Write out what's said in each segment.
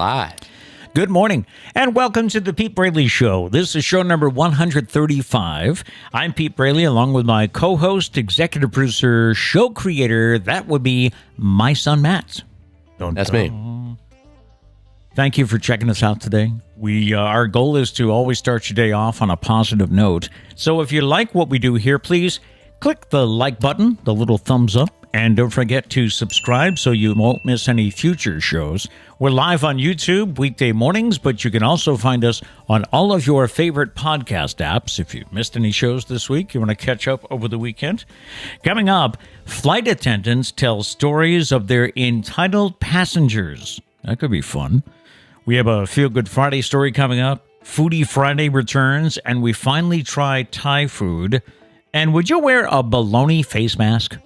live. Good morning, and welcome to the Pete Braley Show. This is show number 135. I'm Pete Braley, along with my co-host, executive producer, show creator. That would be my son, Matt. That's me. Thank you for checking us out today. Our goal is to always start your day off on a positive note. So if you like what we do here, please click the like button, the little thumbs up, and don't forget to subscribe so you won't miss any future shows. We're live on YouTube weekday mornings, but you can also find us on all of your favorite podcast apps. If you missed any shows this week, you want to catch up over the weekend. Coming up, flight attendants tell stories of their entitled passengers. That could be fun. We have a Feel Good Friday story coming up. Foodie Friday returns, and we finally try Thai food. And would you wear a Bologna face mask?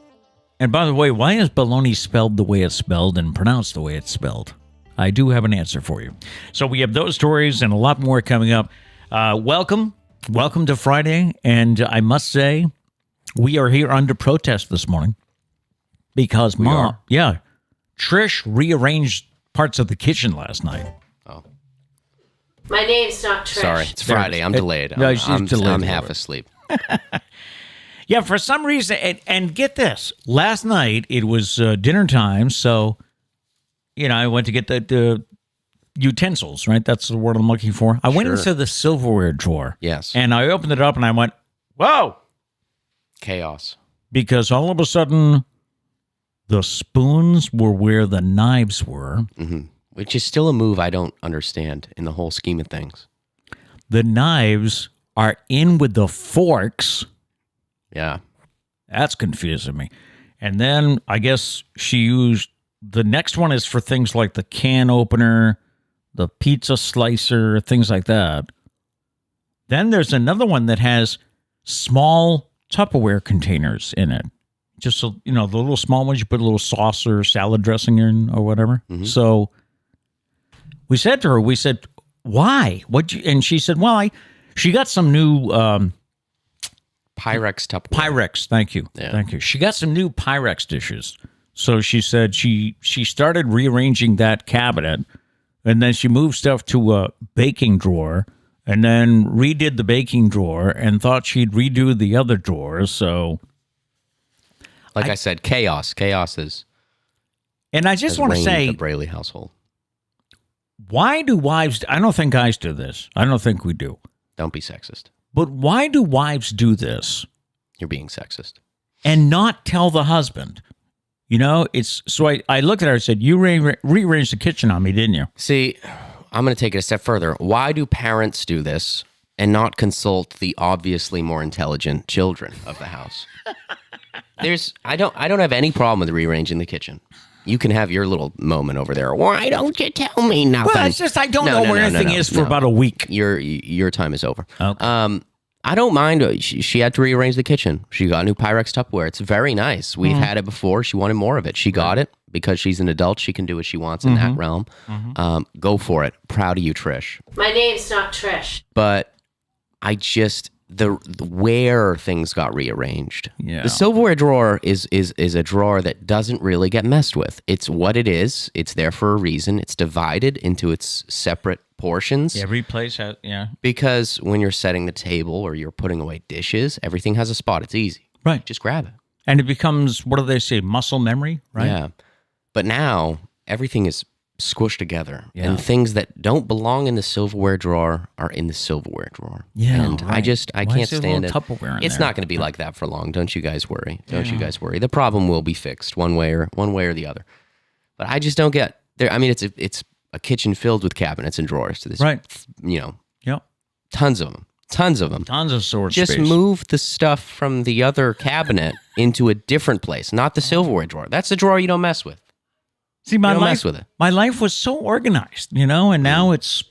And by the way, why is Bologna spelled the way it's spelled and pronounced the way it's spelled? I do have an answer for you. So we have those stories and a lot more coming up. Welcome to Friday. And I must say, we are here under protest this morning because Trish rearranged parts of the kitchen last night. Oh, my name's not Trish. sorry, it's Friday. I'm delayed. No, she's delayed. I'm half asleep. Yeah, for some reason, and get this, last night it was dinner time, so, I went to get the utensils, right? That's the word I'm looking for. I went into the silverware drawer. Yes. And I opened it up and I went, whoa! Chaos. Because all of a sudden, the spoons were where the knives were. Mm-hmm. Which is still a move I don't understand in the whole scheme of things. The knives are in with the forks. Yeah. That's confusing me. And then I guess she used, the next one is for things like the can opener, the pizza slicer, things like that. Then there's another one that has small Tupperware containers in it. Just, so, the little small ones you put a little sauce or salad dressing in or whatever. Mm-hmm. So we said to her, why? And she said, well, she got some new... Pyrex Tupperware. Pyrex, thank you. Yeah. Thank you. She got some new Pyrex dishes. So she said she started rearranging that cabinet, and then she moved stuff to a baking drawer, and then redid the baking drawer, and thought she'd redo the other drawer. So, like I said, chaos. Chaos is. And I just want to say, the Braley household. Why do wives? I don't think guys do this. I don't think we do. Don't be sexist. But why do wives do this? You're being sexist. And not tell the husband. It's so I looked at her and said, you rearranged the kitchen on me, didn't you? See, I'm going to take it a step further. Why do parents do this and not consult the obviously more intelligent children of the house? I don't have any problem with rearranging the kitchen. You can have your little moment over there. Why don't you tell me nothing? Well, it's just I don't know where anything is for about a week. Your time is over. Okay. I don't mind. She had to rearrange the kitchen. She got a new Pyrex Tupperware. It's very nice. We've had it before. She wanted more of it. She got it because she's an adult. She can do what she wants in that realm. Mm-hmm. Go for it. Proud of you, Trish. My name's not Trish. But I just... where things got rearranged. Yeah. The silverware drawer is a drawer that doesn't really get messed with. It's what it is. It's there for a reason. It's divided into its separate portions. Every place has, Because when you're setting the table or you're putting away dishes, everything has a spot. It's easy. Right. Just grab it. And it becomes, what do they say, muscle memory, right? Yeah. But now everything is squished together, and Yeah. things that don't belong in the silverware drawer are in the silverware drawer. Yeah, and right. I Why can't is there a stand it. little Tupperware in It's there? not going to be like that for long. Don't you guys worry. Don't you guys worry. The problem will be fixed one way or the other. But I just don't get there. I mean, it's a kitchen filled with cabinets and drawers. To this, Right. Yep. Tons of them. Tons of storage Just space. move the stuff from the other cabinet into a different place, not the silverware drawer. That's the drawer you don't mess with. See, my don't life, mess with it. My life was so organized, and now it's,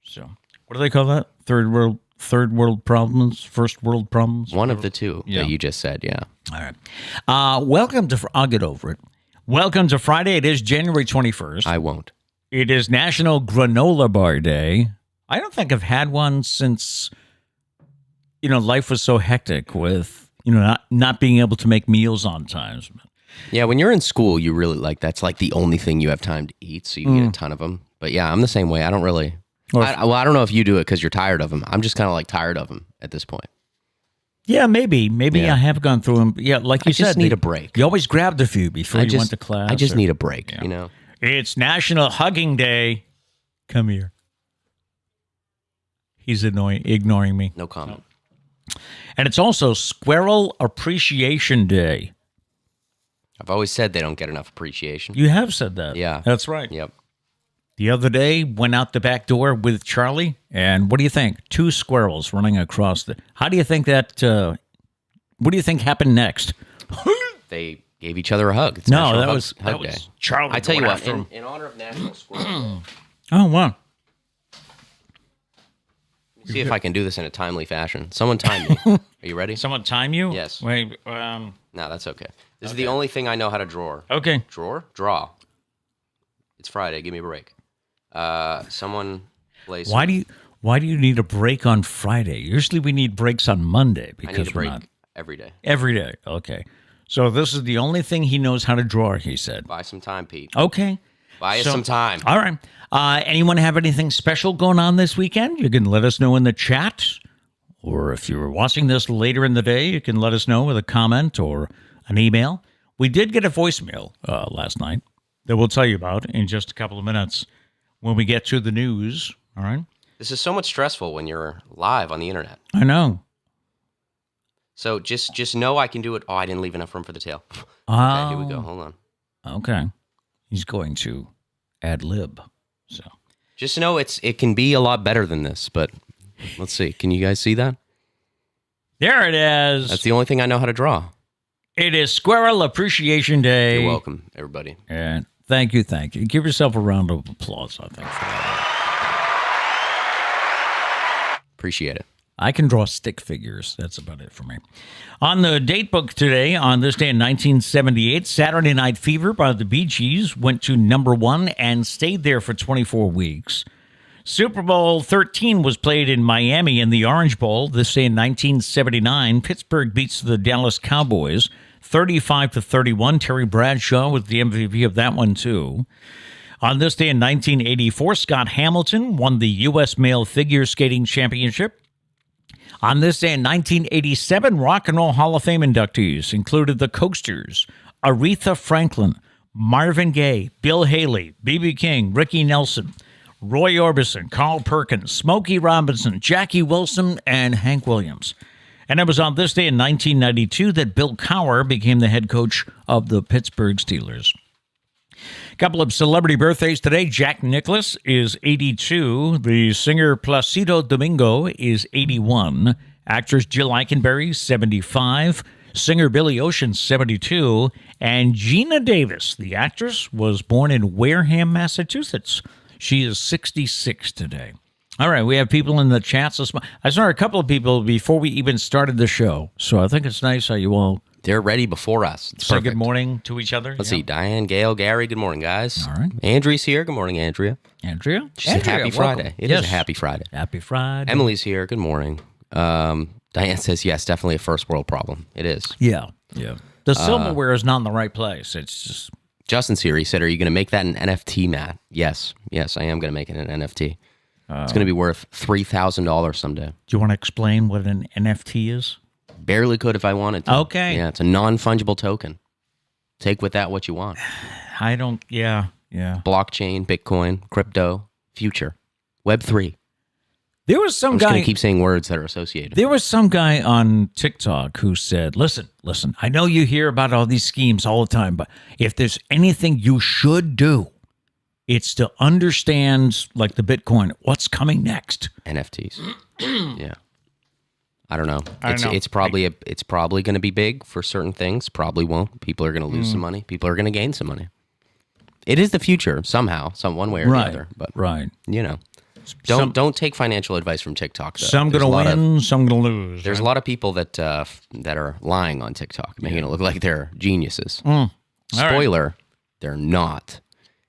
so, what do they call that? Third world problems, first world problems? One of the two that you just said, yeah. All right. Welcome to, I'll get over it. Welcome to Friday. It is January 21st. I won't. It is National Granola Bar Day. I don't think I've had one since, life was so hectic with, not being able to make meals on time. Yeah, when you're in school, you really that's like the only thing you have time to eat, so you eat a ton of them. But yeah, I'm the same way. I don't really. I don't know if you do it because you're tired of them. I'm just kind of like tired of them at this point. Yeah, maybe Yeah. I have gone through them. Yeah, like you I just said, need a break. You always grabbed a few before you went to class. I just need a break. Yeah. You know. It's National Hugging Day. Come here. He's ignoring me. No comment. And it's also Squirrel Appreciation Day. I've always said they don't get enough appreciation. You have said that. Yeah. That's right. Yep. The other day, went out the back door with Charlie, and what do you think? 2 squirrels running across the... How do you think that... what do you think happened next? They gave each other a hug. It's No, National that Hug was Day. Charlie. I tell you going what, after him. in honor of National Squirrel Day, Oh, wow. see if I can do this in a timely fashion. Someone time me. Are you ready? Someone time you? Yes. Wait, No, that's okay. This is the only thing I know how to draw. okay. Draw. It's Friday. Give me a break. Someone play some. Why do you need a break on Friday? Usually we need breaks on Monday I because need a we're break not every day. every day. Okay. So this is the only thing he knows how to draw, he said. Buy some time, Pete. Okay. Buy us So- some time. All right. Anyone have anything special going on this weekend? You can let us know in the chat. Or if you're watching this later in the day, you can let us know with a comment or an email. We did get a voicemail last night that we'll tell you about in just a couple of minutes when we get to the news. All right. This is so much stressful when you're live on the internet. I know. So just know I can do it. Oh, I didn't leave enough room for the tail. Oh, Okay, here we go. Hold on. Okay. He's going to ad lib. So Just know it can be a lot better than this, but let's see. Can you guys see that? there it is. That's the only thing I know how to draw. It is Squirrel Appreciation Day. You're welcome, everybody. And thank you. Give yourself a round of applause, I think, for that. Appreciate it. I can draw stick figures. That's about it for me. On the Datebook today, on this day in 1978, Saturday Night Fever by the Bee Gees went to #1 and stayed there for 24 weeks. Super Bowl 13 was played in Miami in the Orange Bowl. This day in 1979, Pittsburgh beats the Dallas Cowboys 35-31. Terry Bradshaw was the MVP of that one, too. On this day in 1984, Scott Hamilton won the U.S. Male Figure Skating Championship. On this day in 1987, Rock and Roll Hall of Fame inductees included the Coasters, Aretha Franklin, Marvin Gaye, Bill Haley, B.B. King, Ricky Nelson, Roy Orbison, Carl Perkins, Smokey Robinson, Jackie Wilson, and Hank Williams. And it was on this day in 1992 that Bill Cowher became the head coach of the Pittsburgh Steelers. Couple of celebrity birthdays today. Jack Nicklaus is 82. The singer Placido Domingo is 81. Actress Jill Eikenberry, 75. Singer Billy Ocean, 72. And Gina Davis, the actress, was born in Wareham, Massachusetts. She is 66 today. All right, we have people in the chats. I saw a couple of people before we even started the show, so I think it's nice how you all They're ready before us. It's say perfect. good morning to each other. Let's Yeah. see. Diane, Gail, Gary, good morning, guys. All right. Andrea's here. Good morning, Andrea. Andrea? She said happy welcome. Friday. It is Yes. a happy Friday. Happy Friday. Emily's here. Good morning. Diane says, yes, definitely a first world problem. It is. Yeah. The silverware is not in the right place. It's just... Justin's here. He said, are you going to make that an NFT, Matt? Yes, I am going to make it an NFT. It's going to be worth $3,000 someday. Do you want to explain what an NFT is? Barely could if I wanted to. Okay. Yeah, it's a non-fungible token. Take with that what you want. I don't... Yeah. Blockchain, Bitcoin, crypto, future, Web3. There was some I'm just going guy... to keep saying words that are associated. There was some guy on TikTok who said, listen, I know you hear about all these schemes all the time, but if there's anything you should do, it's to understand, like the Bitcoin, what's coming next. NFTs. Yeah. I don't know. I don't know. It's probably going to be big for certain things. Probably won't. People are going to lose some money. People are going to gain some money. It is the future somehow, one way or the other. But you know, don't take financial advice from TikTok. Though. Some going to win, some going to lose. There's a lot of people that are lying on TikTok, making it look like they're geniuses. Spoiler, they're not.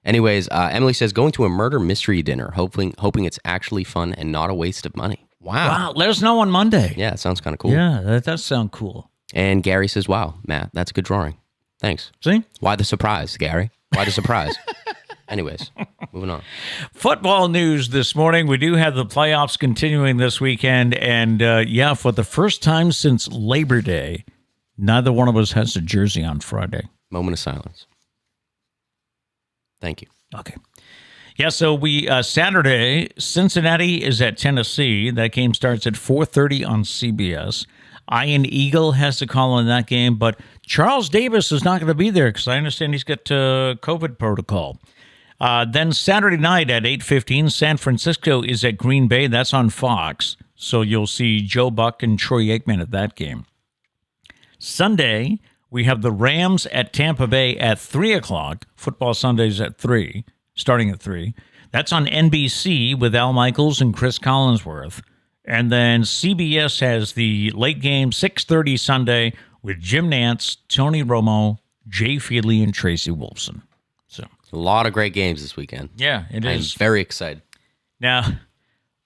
Anyways, Emily says, going to a murder mystery dinner, hoping it's actually fun and not a waste of money. Wow. Let us know on Monday. Yeah, it sounds kind of cool. Yeah, that does sound cool. And Gary says, wow, Matt, that's a good drawing. Thanks. See? Why the surprise, Gary? Why the surprise? Anyways, moving on. Football news this morning. We do have the playoffs continuing this weekend. And, for the first time since Labor Day, neither one of us has a jersey on Friday. Moment of silence. Thank you. Okay. Yeah, so Saturday, Cincinnati is at Tennessee. That game starts at 4:30 on CBS. Ian Eagle has to call on that game, but Charles Davis is not going to be there because I understand he's got COVID protocol. Then Saturday night at 8:15, San Francisco is at Green Bay. That's on Fox, so you'll see Joe Buck and Troy Aikman at that game. Sunday, we have the Rams at Tampa Bay at 3 o'clock. Football Sundays at 3, starting at 3. That's on NBC with Al Michaels and Chris Collinsworth. And then CBS has the late game, 6:30 Sunday, with Jim Nantz, Tony Romo, Jay Feely, and Tracy Wolfson. So A lot of great games this weekend. Yeah, it is. I'm very excited. Now,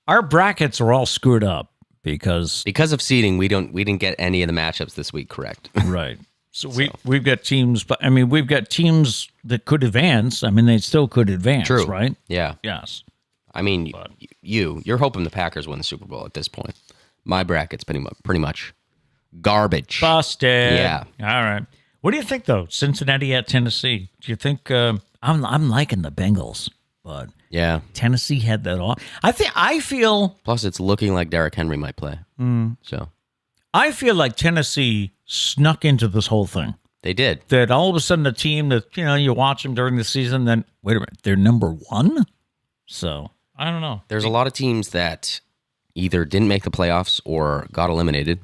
our brackets are all screwed up because of seeding, we didn't get any of the matchups this week correct. Right. So we've got teams, but I mean we've got teams that could advance. I mean they still could advance, True. right? Yeah. Yes. I mean, you're hoping the Packers win the Super Bowl at this point. My bracket's pretty much garbage. Busted. Yeah. All right. What do you think though? Cincinnati at Tennessee. Do you think I'm liking the Bengals, but Yeah. Tennessee had that all. I feel Plus, it's looking like Derrick Henry might play. So I feel like Tennessee snuck into this whole thing. they did. That all of a sudden a team that you watch them during the season, then wait a minute, they're number one. So I don't know. There's a lot of teams that either didn't make the playoffs or got eliminated.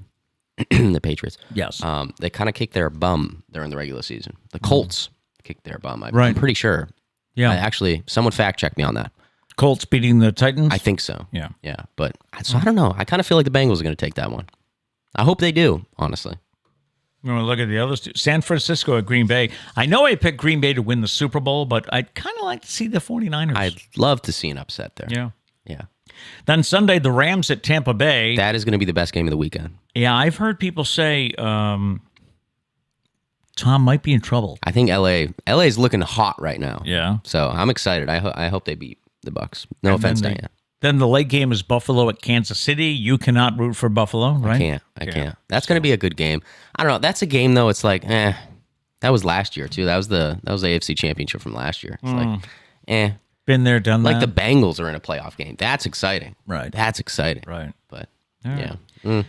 The Patriots. Yes. They kind of kicked their bum during the regular season. The Colts kicked their bum. I'm Right. pretty sure. Yeah. Actually, someone fact checked me on that. Colts beating the Titans. I think so. Yeah. Yeah. But so I don't know. I kind of feel like the Bengals are going to take that one. I hope they do, honestly. You want to look at the others too. San Francisco at Green Bay. I know I picked Green Bay to win the Super Bowl, but I'd kind of like to see the 49ers. I'd love to see an upset there. Yeah. Yeah. Then Sunday, the Rams at Tampa Bay. That is going to be the best game of the weekend. Yeah, I've heard people say Tom might be in trouble. I think LA is looking hot right now. Yeah. So I'm excited. I hope they beat the Bucks. No And offense, then Diane. Then the late game is Buffalo at Kansas City. You cannot root for Buffalo, right? I can't. That's going to be a good game. I don't know. That's a game though. It's like, that was last year too. That was the AFC Championship from last year. It's like, Been there, done like that. the Bengals are in a playoff game. That's exciting. Right. That's exciting. Right. But right. yeah.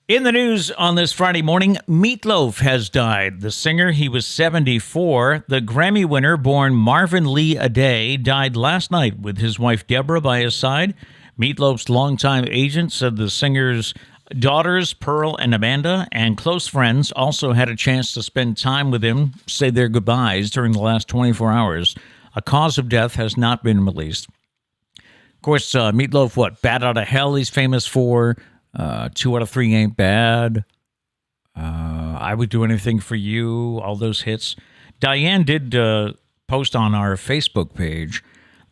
In the news on this Friday morning, Meatloaf has died. The singer, he was 74. The Grammy winner, born Marvin Lee Aday, died last night with his wife Deborah by his side. Meatloaf's longtime agent said the singer's daughters, Pearl and Amanda, and close friends also had a chance to spend time with him, say their goodbyes during the last 24 hours. A cause of death has not been released. Of course, Meatloaf, Bat Out of Hell he's famous for. 2 Out of 3 Ain't Bad. I Would Do Anything for You. All those hits. Diane did post on our Facebook page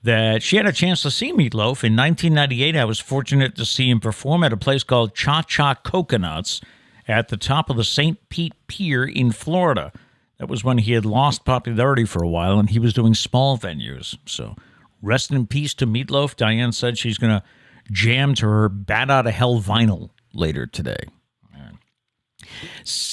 that she had a chance to see Meatloaf. In 1998, I was fortunate to see him perform at a place called Cha Cha Coconuts at the top of the St. Pete Pier in Florida. That was when he had lost popularity for a while, and he was doing small venues. So rest in peace to Meatloaf. Diane said she's going to jam to her Bat Out of Hell vinyl later today.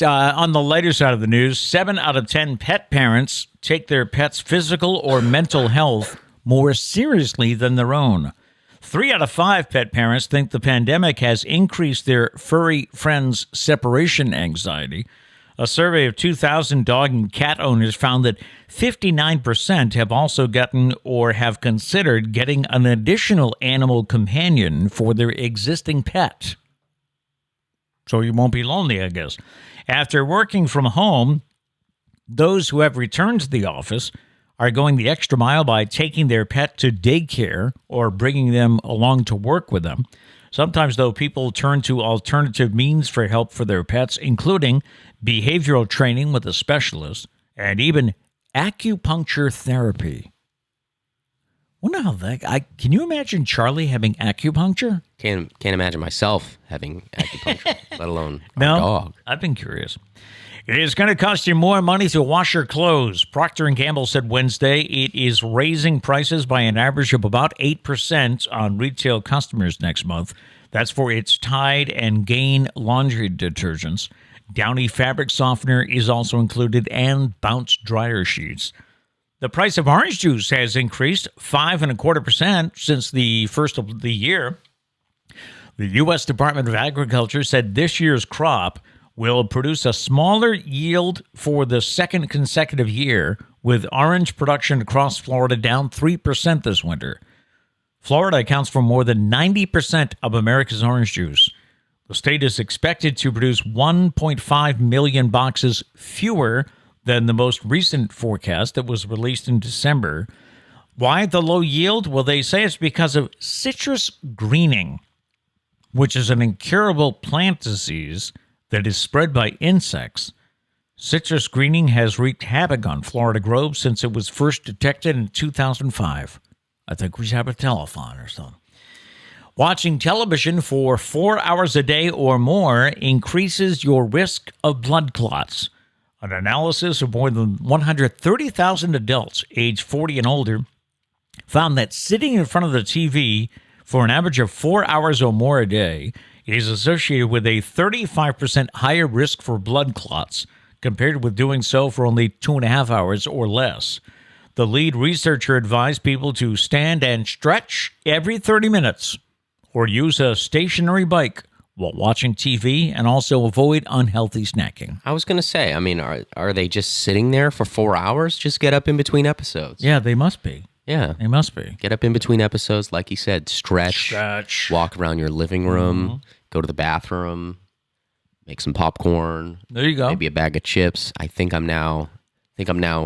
On the lighter side of the news, 7 out of 10 pet parents take their pets' physical or mental health more seriously than their own. 3 out of 5 pet parents think the pandemic has increased their furry friends' separation anxiety. A survey of 2,000 dog and cat owners found that 59% have also gotten or have considered getting an additional animal companion for their existing pet. So you won't be lonely, I guess. After working from home, those who have returned to the office are going the extra mile by taking their pet to daycare or bringing them along to work with them. Sometimes, though, people turn to alternative means for help for their pets, including behavioral training with a specialist and even acupuncture therapy. Wonder how that. Can you imagine Charlie having acupuncture? Can't imagine myself having acupuncture, let alone No, a dog. I've been curious. It is going to cost you more money to wash your clothes. Procter & Gamble said Wednesday it is raising prices by an average of about 8% on retail customers next month. That's for its Tide and Gain laundry detergents. Downy fabric softener is also included, and Bounce dryer sheets. The price of orange juice has increased 5.25% since the first of the year. The U.S. Department of Agriculture said this year's crop will produce a smaller yield for the second consecutive year, with orange production across Florida down 3% this winter. Florida accounts for more than 90% of America's orange juice. The state is expected to produce 1.5 million boxes fewer than the most recent forecast that was released in December. Why the low yield? Well, they say it's because of citrus greening, which is an incurable plant disease that is spread by insects. Citrus greening has wreaked havoc on Florida groves since it was first detected in 2005. I think we should have a telethon or something. Watching television for 4 hours a day or more increases your risk of blood clots. An analysis of more than 130,000 adults aged 40 and older found that sitting in front of the TV for an average of 4 hours or more a day is associated with a 35% higher risk for blood clots compared with doing so for only 2.5 hours or less. The lead researcher advised people to stand and stretch every 30 minutes or use a stationary bike while watching TV, and also avoid unhealthy snacking. I was going to say, I mean, are they just sitting there for 4 hours? Just get up in between episodes. Yeah, they must be. Yeah. They must be. Get up in between episodes, like you said, stretch, walk around your living room, go to the bathroom, make some popcorn. There you go. Maybe a bag of chips. I think I'm now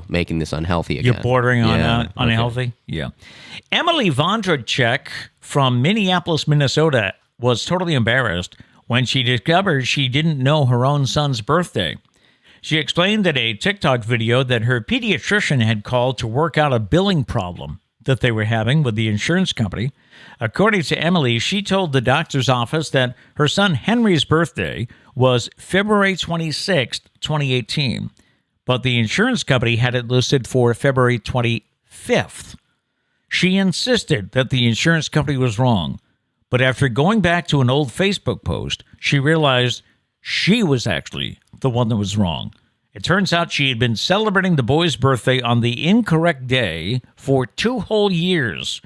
making this unhealthy again. You're bordering on unhealthy? Okay. Yeah. Emily Vondracek from Minneapolis, Minnesota, was totally embarrassed when she discovered she didn't know her own son's birthday. She explained in a TikTok video that her pediatrician had called to work out a billing problem that they were having with the insurance company. According to Emily, she told the doctor's office that her son Henry's birthday was February 26th, 2018, but the insurance company had it listed for February 25th. She insisted that the insurance company was wrong, but after going back to an old Facebook post, she realized she was actually the one that was wrong. It turns out she had been celebrating the boy's birthday on the incorrect day for 2 whole years.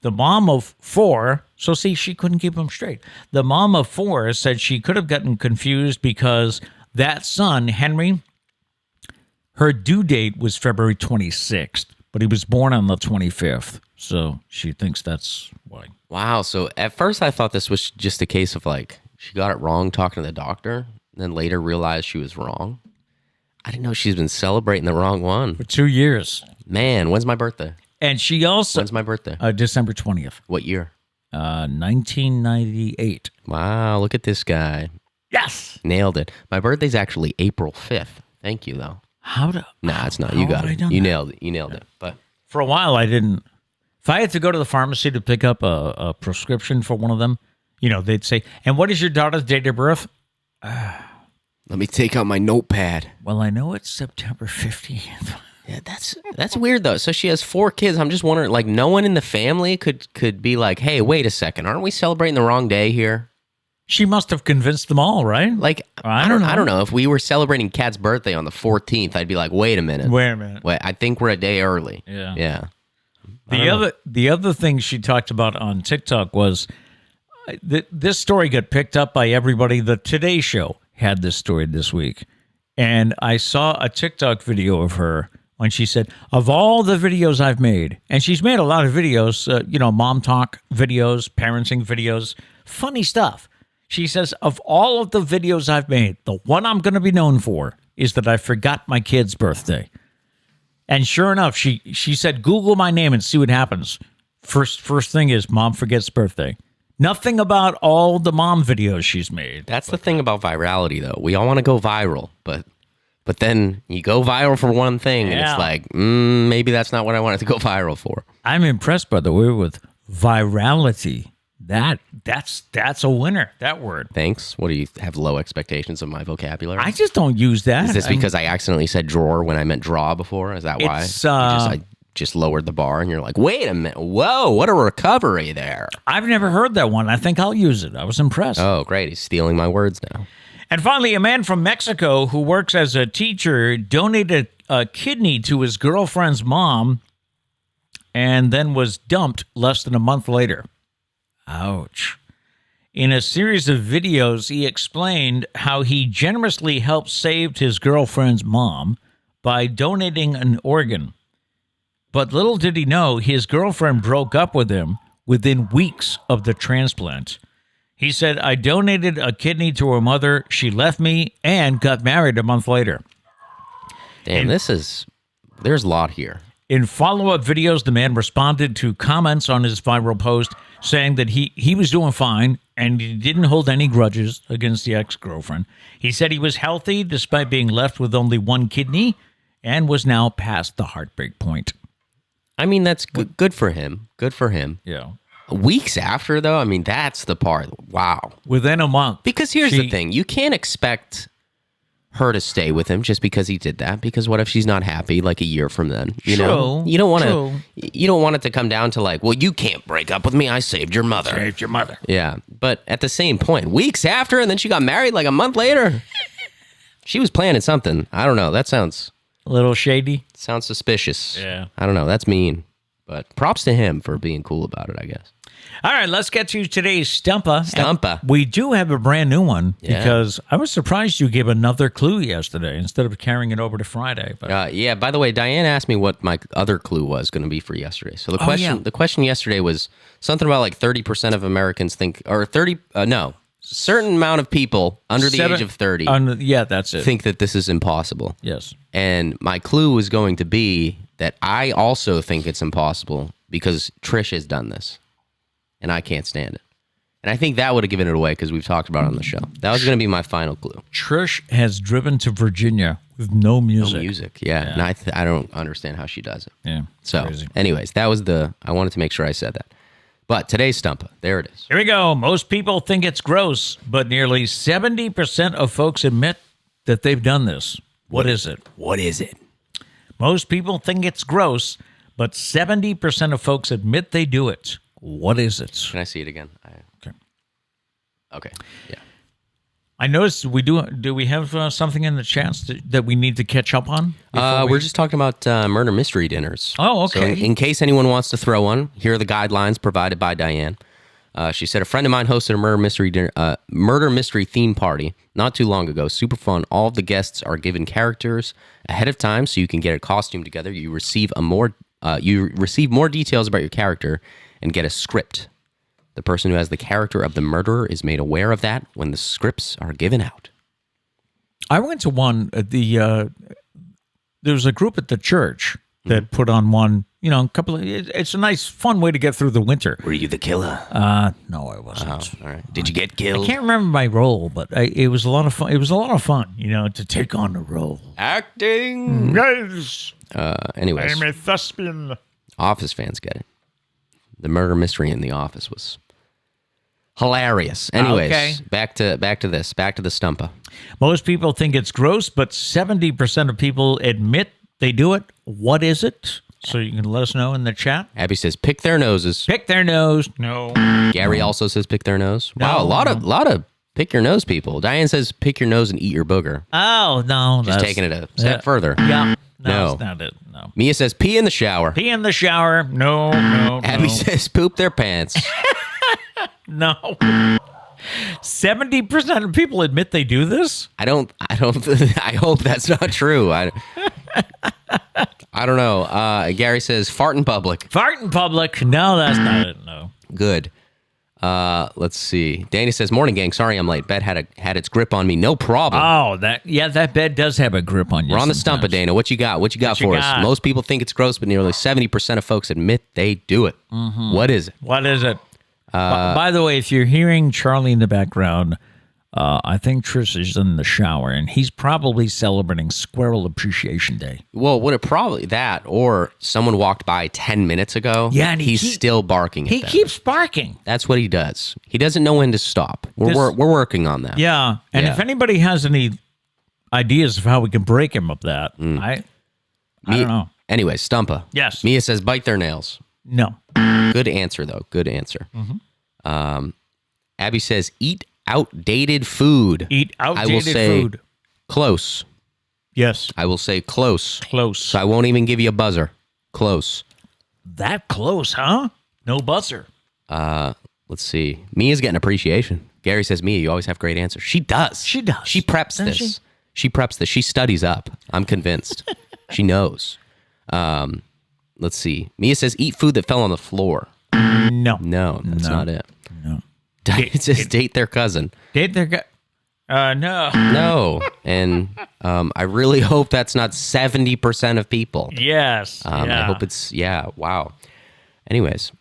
The mom of 4, so see, she couldn't keep them straight. The mom of 4 said she could have gotten confused because that son, Henry, her due date was February 26th, but he was born on the 25th. So she thinks that's why. Wow. So at first I thought this was just a case of like, she got it wrong talking to the doctor, and then later realized she was wrong. I didn't know she's been celebrating the wrong one. For 2 years. Man, when's my birthday? And she also... When's my birthday? December 20th. What year? 1998. Wow, look at this guy. Yes! Nailed it. My birthday's actually April 5th. Thank you, though. Nah, it's not. You got it. You nailed it. You nailed it. But for a while, I didn't... If I had to go to the pharmacy to pick up a prescription for one of them, you know, they'd say, and what is your daughter's date of birth? Let me take out my notepad. Well, I know it's September 15th. Yeah, that's weird, though. So she has 4 kids. I'm just wondering, like, no one in the family could be like, hey, wait a second. Aren't we celebrating the wrong day here? She must have convinced them all, right? Like, I don't know. If we were celebrating Kat's birthday on the 14th, I'd be like, wait a minute. Wait, I think we're a day early. Yeah. The other thing she talked about on TikTok was this story got picked up by everybody. The Today Show had this story this week. And I saw a TikTok video of her when she said, of all the videos I've made, and she's made a lot of videos, mom talk videos, parenting videos, funny stuff. She says, of all of the videos I've made, the one I'm going to be known for is that I forgot my kid's birthday. And sure enough, she said, Google my name and see what happens. First thing is mom forgets birthday. Nothing about all the mom videos she's made. That's the thing about virality, though. We all want to go viral, but But then you go viral for one thing, and Yeah. it's like, maybe that's not what I wanted to go viral for. I'm impressed, by the way, with virality. That's a winner, that word. Thanks. What do you have low expectations of my vocabulary? I just don't use that. Is this because I accidentally said drawer when I meant draw before? Is that why? I just lowered the bar, and you're like, wait a minute. Whoa, what a recovery there. I've never heard that one. I think I'll use it. I was impressed. Oh, great. He's stealing my words now. And finally, a man from Mexico who works as a teacher donated a kidney to his girlfriend's mom and then was dumped less than a month later. Ouch. In a series of videos, he explained how he generously helped save his girlfriend's mom by donating an organ. But little did he know, his girlfriend broke up with him within weeks of the transplant. He said, I donated a kidney to her mother, she left me, and got married a month later. Damn, there's a lot here. In follow-up videos, the man responded to comments on his viral post saying that he was doing fine and he didn't hold any grudges against the ex-girlfriend. He said he was healthy despite being left with only one kidney and was now past the heartbreak point. I mean, that's good for him. Good for him. Yeah. Weeks after, though, I mean, that's the part. Wow. Within a month. Because here's the thing. You can't expect her to stay with him just because he did that. Because what if she's not happy like a year from then? You know? You don't want it to come down to like, well, you can't break up with me. I saved your mother. Saved your mother. Yeah. But at the same point, weeks after, and then she got married like a month later. She was planning something. I don't know. That sounds A little shady. Sounds suspicious. Yeah. I don't know. That's mean. But props to him for being cool about it, I guess. All right, let's get to today's Stumpah. Stumpah. We do have a brand new one Yeah. because I was surprised you gave another clue yesterday instead of carrying it over to Friday. But Yeah, by the way, Diane asked me what my other clue was going to be for yesterday. So the question yesterday was something about like 30% of Americans think, or certain amount of people under the age of 30 yeah, that's it. think that this is impossible. Yes. And my clue was going to be that I also think it's impossible because Trish has done this. And I can't stand it. And I think that would have given it away because we've talked about it on the show. That was going to be my final clue. Trish has driven to Virginia with no music. No music, yeah. And I don't understand how she does it. Yeah. So, crazy. anyways, that was I wanted to make sure I said that. But today's Stumpah, there it is. Here we go. Most people think it's gross, but nearly 70% of folks admit that they've done this. What is it? What is it? Most people think it's gross, but 70% of folks admit they do it. What is it? Can I see it again? Okay. Okay, yeah. I noticed we do. Do we have something in the chats that we need to catch up on? We're just talking about murder mystery dinners. Oh, okay. So in case anyone wants to throw one, here are the guidelines provided by Diane. She said, a friend of mine hosted a murder mystery theme party not too long ago. Super fun. All of the guests are given characters ahead of time so you can get a costume together. You receive more details about your character and get a script. The person who has the character of the murderer is made aware of that when the scripts are given out. I went to one at there was a group at the church that put on one. You know, it's a nice, fun way to get through the winter. Were you the killer? No, I wasn't. Oh, all right. Did you get killed? I can't remember my role, but it was a lot of fun. It was a lot of fun, you know, to take on the role. Acting. Yes. Anyways, I'm a thespian. Office fans get it. The murder mystery in the office was hilarious. Anyways, Okay. back to the Stumpah. Most people think it's gross, but 70% of people admit they do it. What is it? So you can let us know in the chat. Abby says, pick their noses. Pick their nose. No. Gary also says, pick their nose. No, Wow, a lot of pick your nose people. Diane says, pick your nose and eat your booger. Oh, no. Just taking it a step further. Yeah. No. That's not it. No. Mia says, pee in the shower. Pee in the shower. No. Abby says, poop their pants. No. 70% of people admit they do this? I don't, I hope that's not true. I don't know. Gary says, fart in public. Fart in public. No, that's not it. No. Good. Let's see. Danny says, morning gang. Sorry I'm late. Bed had its grip on me. No problem. Oh, that bed does have a grip on you. We're on the sometimes. Stumpah, Dana. What you got? What you got for us? Most people think it's gross, but nearly 70% of folks admit they do it. Mm-hmm. What is it? What is it? By the way, if you're hearing Charlie in the background, I think Trish is in the shower, and he's probably celebrating Squirrel Appreciation Day. Well, would it probably that, or someone walked by 10 minutes ago? Yeah, and he's still barking at He them. keeps barking. That's what he does. He doesn't know when to stop. We're working on that. Yeah, and if anybody has any ideas of how we can break him of that, I don't know. Anyway, Stumpah. Yes. Mia says bite their nails. No. Good answer, though. Good answer. Abby says eat outdated food. Eat I will outdated say food. close. Yes. I will say close. Close. So I won't even give you a buzzer. Close. That close, huh? No buzzer. Let's see. Mia's getting appreciation. Gary says, Mia, you always have great answers. She does. She does. She preps Doesn't this. She preps this. She studies up. I'm convinced. She knows. Let's see. Mia says, eat food that fell on the floor. No. No, that's not it. No. It says date their cousin. Date their guy. No. No. And I really hope that's not 70% of people. Yes. I hope it's, wow. Anyways,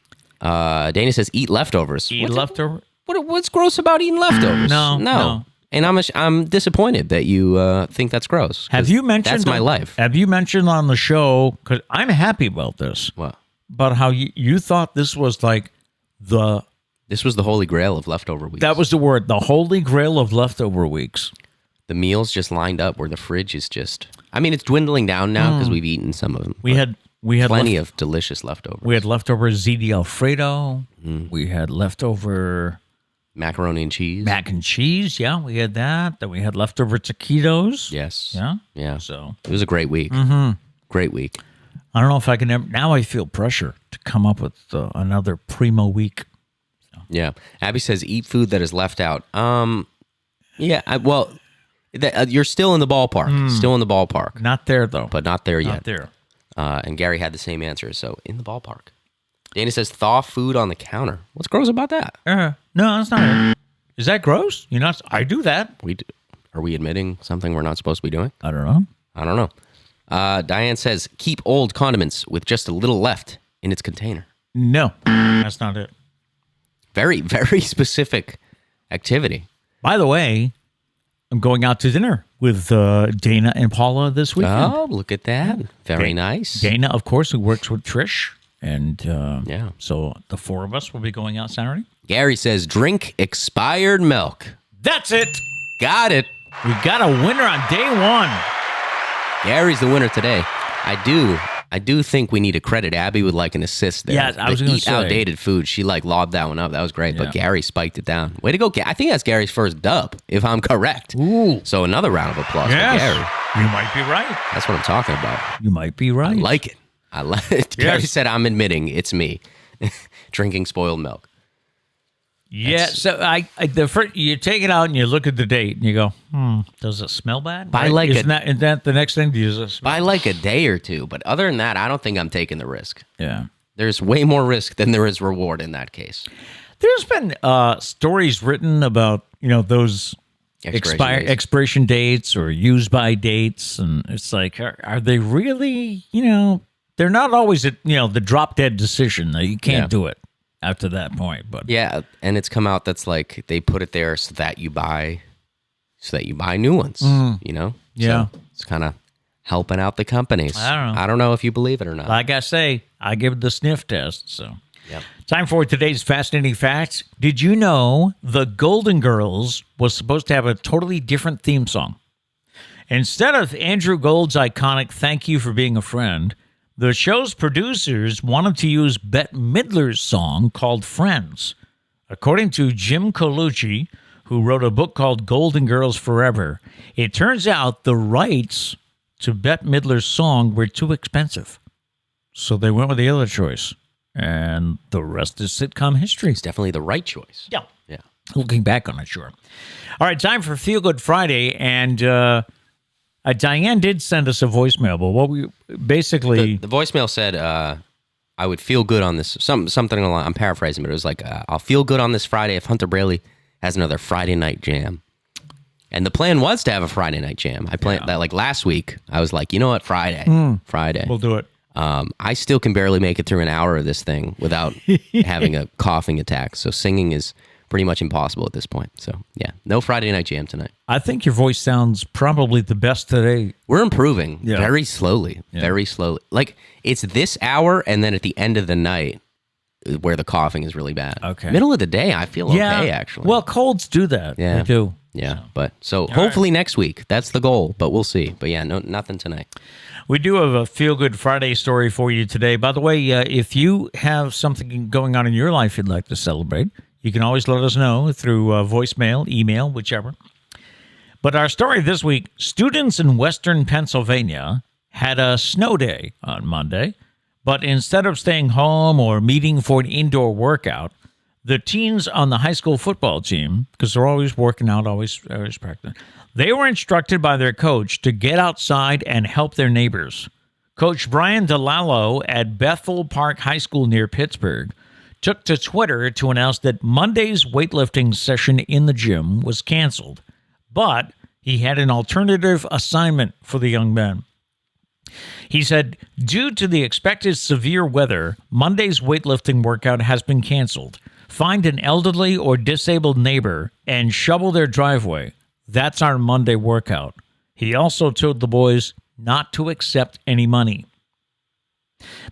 Dana says eat leftovers. Eat leftover. What's gross about eating leftovers? No. And I'm disappointed that you think that's gross. Have you mentioned that's my life? Have you mentioned on the show? Because I'm happy about this. What? But how you thought this was like This was the holy grail of leftover weeks. that was the word, the holy grail of leftover weeks. The meals just lined up where the fridge is just. I mean, it's dwindling down now because we've eaten some of them. We had plenty of delicious leftovers. We had leftover ziti Alfredo. We had leftover macaroni and cheese. mac and cheese. Yeah, we had that. Then we had leftover taquitos. Yes. Yeah. So it was a great week. Great week. I don't know if I can ever. Now I feel pressure to come up with another primo week. Yeah. Abby says eat food that is left out. Yeah. You're still in the ballpark. Still in the ballpark. Not there though. But not there yet. Not there. And Gary had the same answer. So in the ballpark. Dana says thaw food on the counter. What's gross about that? No, that's not it. Is that gross? You know, I do that. Are we admitting something we're not supposed to be doing? I don't know. I don't know. Diane says keep old condiments with just a little left in its container. No, that's not it. Very, very specific activity. By the way, I'm going out to dinner with Dana and Paula this weekend. Oh, look at that. Very nice. Dana, of course, who works with Trish. And yeah. So the four of us will be going out Saturday. Gary says drink expired milk. That's it. Got it. We got a winner on day one. Gary's the winner today. I do think we need to credit Abby with like an assist there. Yeah, I was going to eat say. Outdated food. She like lobbed that one up. That was great. Yeah. But Gary spiked it down. Way to go. I think that's Gary's first dub, if I'm correct. Ooh. So another round of applause for Yes. Gary. You might be right. That's what I'm talking about. You might be right. I like it. I like it. Gary Yes. said, I'm admitting it's me drinking spoiled milk. Yeah, so the first, you take it out and you look at the date and you go, does it smell bad? By like isn't that the next thing? Does it smell? By like a day or two. But other than that, I don't think I'm taking the risk. Yeah. There's way more risk than there is reward in that case. There's been stories written about, those expiration dates or use by dates. And it's like, are they really, they're not always, the drop dead decision. You can't do it after that point. But yeah, and it's come out that's like they put it there so that you buy new ones, Yeah. So it's kind of helping out the companies. I don't know if you believe it or not. like I say, I give the sniff test. So Yep. time for today's fascinating facts. Did you know the Golden Girls was supposed to have a totally different theme song? Instead of Andrew Gold's iconic "Thank You for Being a Friend," the show's producers wanted to use Bette Midler's song called Friends. According to Jim Colucci, who wrote a book called Golden Girls Forever, it turns out the rights to Bette Midler's song were too expensive. So they went with the other choice. And the rest is sitcom history. It's definitely the right choice. Yeah. Yeah. Looking back on it, sure. All right, time for Feel Good Friday. And Diane did send us a voicemail, but what we basically... The voicemail said, I would feel good on this. Something along, I'm paraphrasing, but it was like, I'll feel good on this Friday if Hunter Braley has another Friday night jam. And the plan was to have a Friday night jam. I planned that like last week. I was like, you know what? Friday. We'll do it. I still can barely make it through an hour of this thing without having a coughing attack. So singing is pretty much impossible at this point. So, yeah, no Friday Night Jam tonight. I think your voice sounds probably the best today. We're improving Yeah. very slowly, very slowly. Like, it's this hour and then at the end of the night where the coughing is really bad. Okay. Middle of the day, I feel okay, actually. Well, colds do that. Yeah. They do. Yeah, but hopefully next week. That's the goal, but we'll see. But yeah, nothing tonight. We do have a Feel Good Friday story for you today. By the way, if you have something going on in your life you'd like to celebrate, you can always let us know through voicemail, email, whichever. But our story this week, students in Western Pennsylvania had a snow day on Monday, but instead of staying home or meeting for an indoor workout, the teens on the high school football team, because they're always working out, always practicing, they were instructed by their coach to get outside and help their neighbors. Coach Brian DeLallo at Bethel Park High School near Pittsburgh took to Twitter to announce that Monday's weightlifting session in the gym was canceled, but he had an alternative assignment for the young men. He said, due to the expected severe weather, Monday's weightlifting workout has been canceled. Find an elderly or disabled neighbor and shovel their driveway. That's our Monday workout. He also told the boys not to accept any money.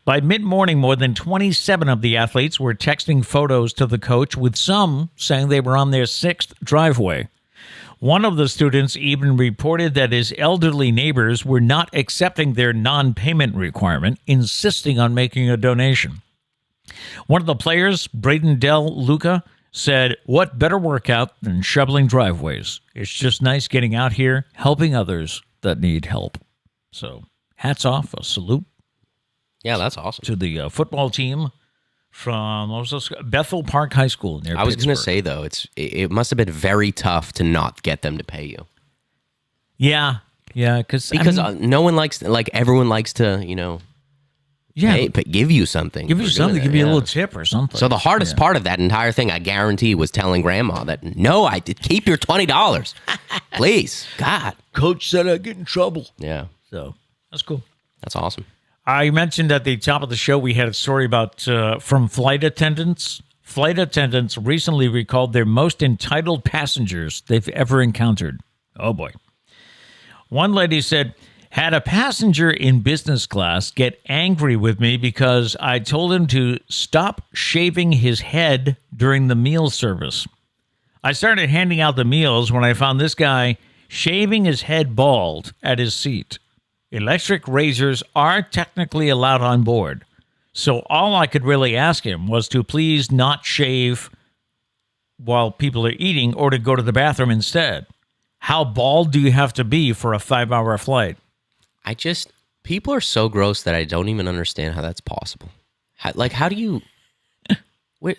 By mid-morning, more than 27 of the athletes were texting photos to the coach, with some saying they were on their sixth driveway. One of the students even reported that his elderly neighbors were not accepting their non-payment requirement, insisting on making a donation. One of the players, Braden Del Luca, said, what better workout than shoveling driveways? It's just nice getting out here, helping others that need help. So, hats off, a salute. Yeah, that's awesome. To the football team from Bethel Park High School near I was going to Pittsburgh. say, though, it must have been very tough to not get them to pay you. Yeah, because no one likes, like, everyone likes to, but give you something. Give you for something, doing give it, you a yeah. little tip or something. So the hardest part of that entire thing, I guarantee, was telling Grandma that, no, I did keep your $20. Please. God. Coach said I'd get in trouble. Yeah. So that's cool. That's awesome. I mentioned at the top of the show we had a story about from flight attendants. Flight attendants recently recalled their most entitled passengers they've ever encountered. Oh, boy. One lady said, had a passenger in business class get angry with me because I told him to stop shaving his head during the meal service. I started handing out the meals when I found this guy shaving his head bald at his seat. Electric razors are technically allowed on board, so all I could really ask him was to please not shave while people are eating or to go to the bathroom instead. How bald do you have to be for a 5-hour flight? People are so gross that I don't even understand how that's possible. How do you, wait,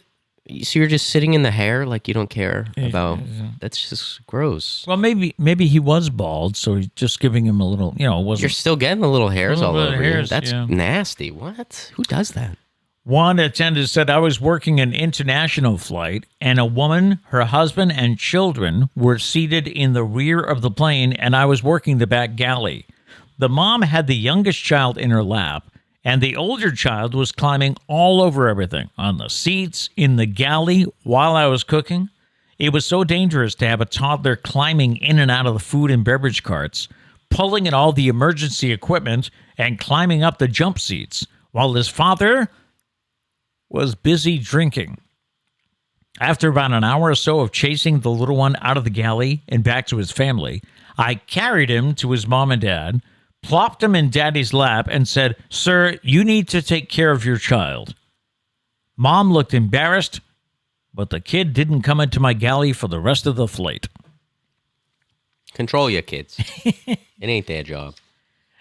so you're just sitting in the hair like you don't care about, that's just gross. Well, maybe he was bald, so he's just giving him a little, it wasn't. You're still getting the little hairs all over you. That's yeah. nasty. What? Who does that? One attendant said, I was working an international flight, and a woman, her husband, and children were seated in the rear of the plane, and I was working the back galley. The mom had the youngest child in her lap, and the older child was climbing all over everything, on the seats, in the galley, while I was cooking. It was so dangerous to have a toddler climbing in and out of the food and beverage carts, pulling at all the emergency equipment, and climbing up the jump seats, while his father was busy drinking. After about an hour or so of chasing the little one out of the galley and back to his family, I carried him to his mom and dad, plopped him in Daddy's lap, and said, Sir, you need to take care of your child. Mom looked embarrassed, but the kid didn't come into my galley for the rest of the flight. Control your kids. It ain't their job.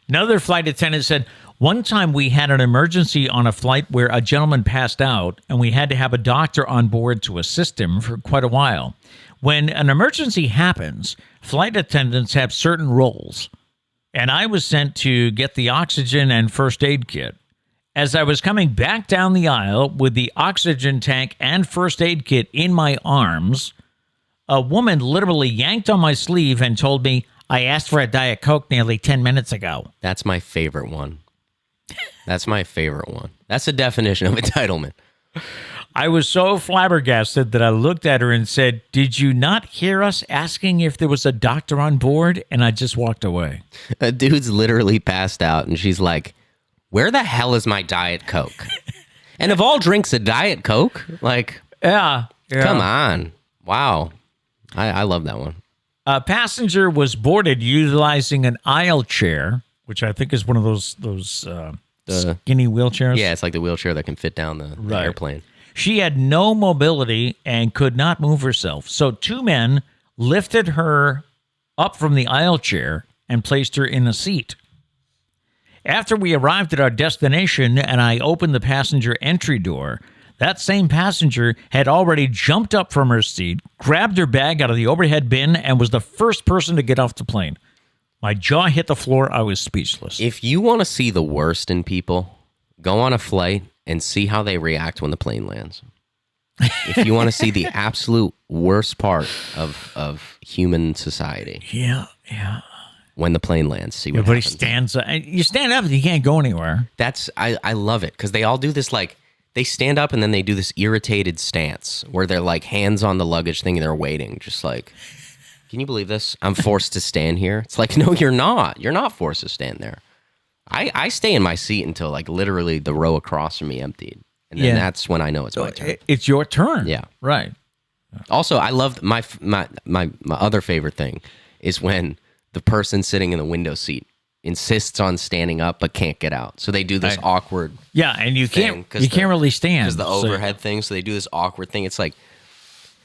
Another flight attendant said, one time we had an emergency on a flight where a gentleman passed out, and we had to have a doctor on board to assist him for quite a while. When an emergency happens, flight attendants have certain roles, and I was sent to get the oxygen and first aid kit. As I was coming back down the aisle with the oxygen tank and first aid kit in my arms, a woman literally yanked on my sleeve and told me, I asked for a Diet Coke nearly 10 minutes ago. That's my favorite one. That's my favorite one. That's the definition of entitlement. I was so flabbergasted that I looked at her and said, "Did you not hear us asking if there was a doctor on board?" And I just walked away. A dude's literally passed out, and she's like, "Where the hell is my Diet Coke?" And of all drinks, a Diet Coke? Like, Yeah. come on. Wow. I love that one. A passenger was boarded utilizing an aisle chair, which I think is one of those skinny wheelchairs. Yeah, it's like the wheelchair that can fit down the airplane. She had no mobility and could not move herself. So two men lifted her up from the aisle chair and placed her in a seat. After we arrived at our destination and I opened the passenger entry door, that same passenger had already jumped up from her seat, grabbed her bag out of the overhead bin, and was the first person to get off the plane. My jaw hit the floor. I was speechless. If you want to see the worst in people, go on a flight and see how they react when the plane lands. If you want to see the absolute worst part of human society. Yeah. When the plane lands, see what Everybody happens. stands up. You stand up and you can't go anywhere. I love it because they all do this, like, they stand up and then they do this irritated stance where they're like hands on the luggage thing and they're waiting, just like, can you believe this? I'm forced to stand here. It's like, no, you're not. You're not forced to stand there. I stay in my seat until like literally the row across from me emptied. And then that's when I know it's my turn. It's your turn. Yeah. Right. Also, I love my other favorite thing is when the person sitting in the window seat insists on standing up but can't get out. So they do this awkward and you thing, can't really stand. Because the overhead thing, so they do this awkward thing. It's like,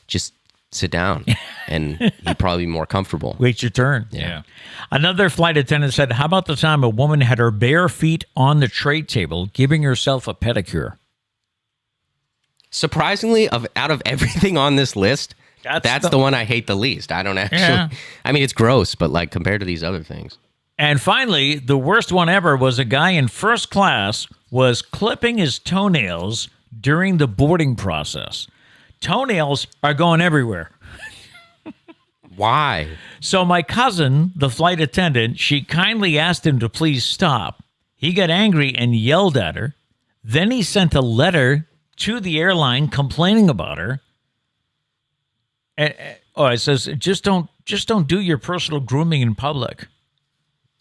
just sit down and you'd probably be more comfortable. Wait your turn. Yeah. Another flight attendant said, "How about the time a woman had her bare feet on the tray table giving herself a pedicure?" Surprisingly, out of everything on this list, that's the one I hate the least. I don't actually... Yeah. I mean, it's gross, but like compared to these other things. And finally, the worst one ever was a guy in first class was clipping his toenails during the boarding process. Toenails are going everywhere. Why? So my cousin, the flight attendant, she kindly asked him to please stop. He got angry and yelled at her. Then he sent a letter to the airline complaining about her. It says, just don't do your personal grooming in public.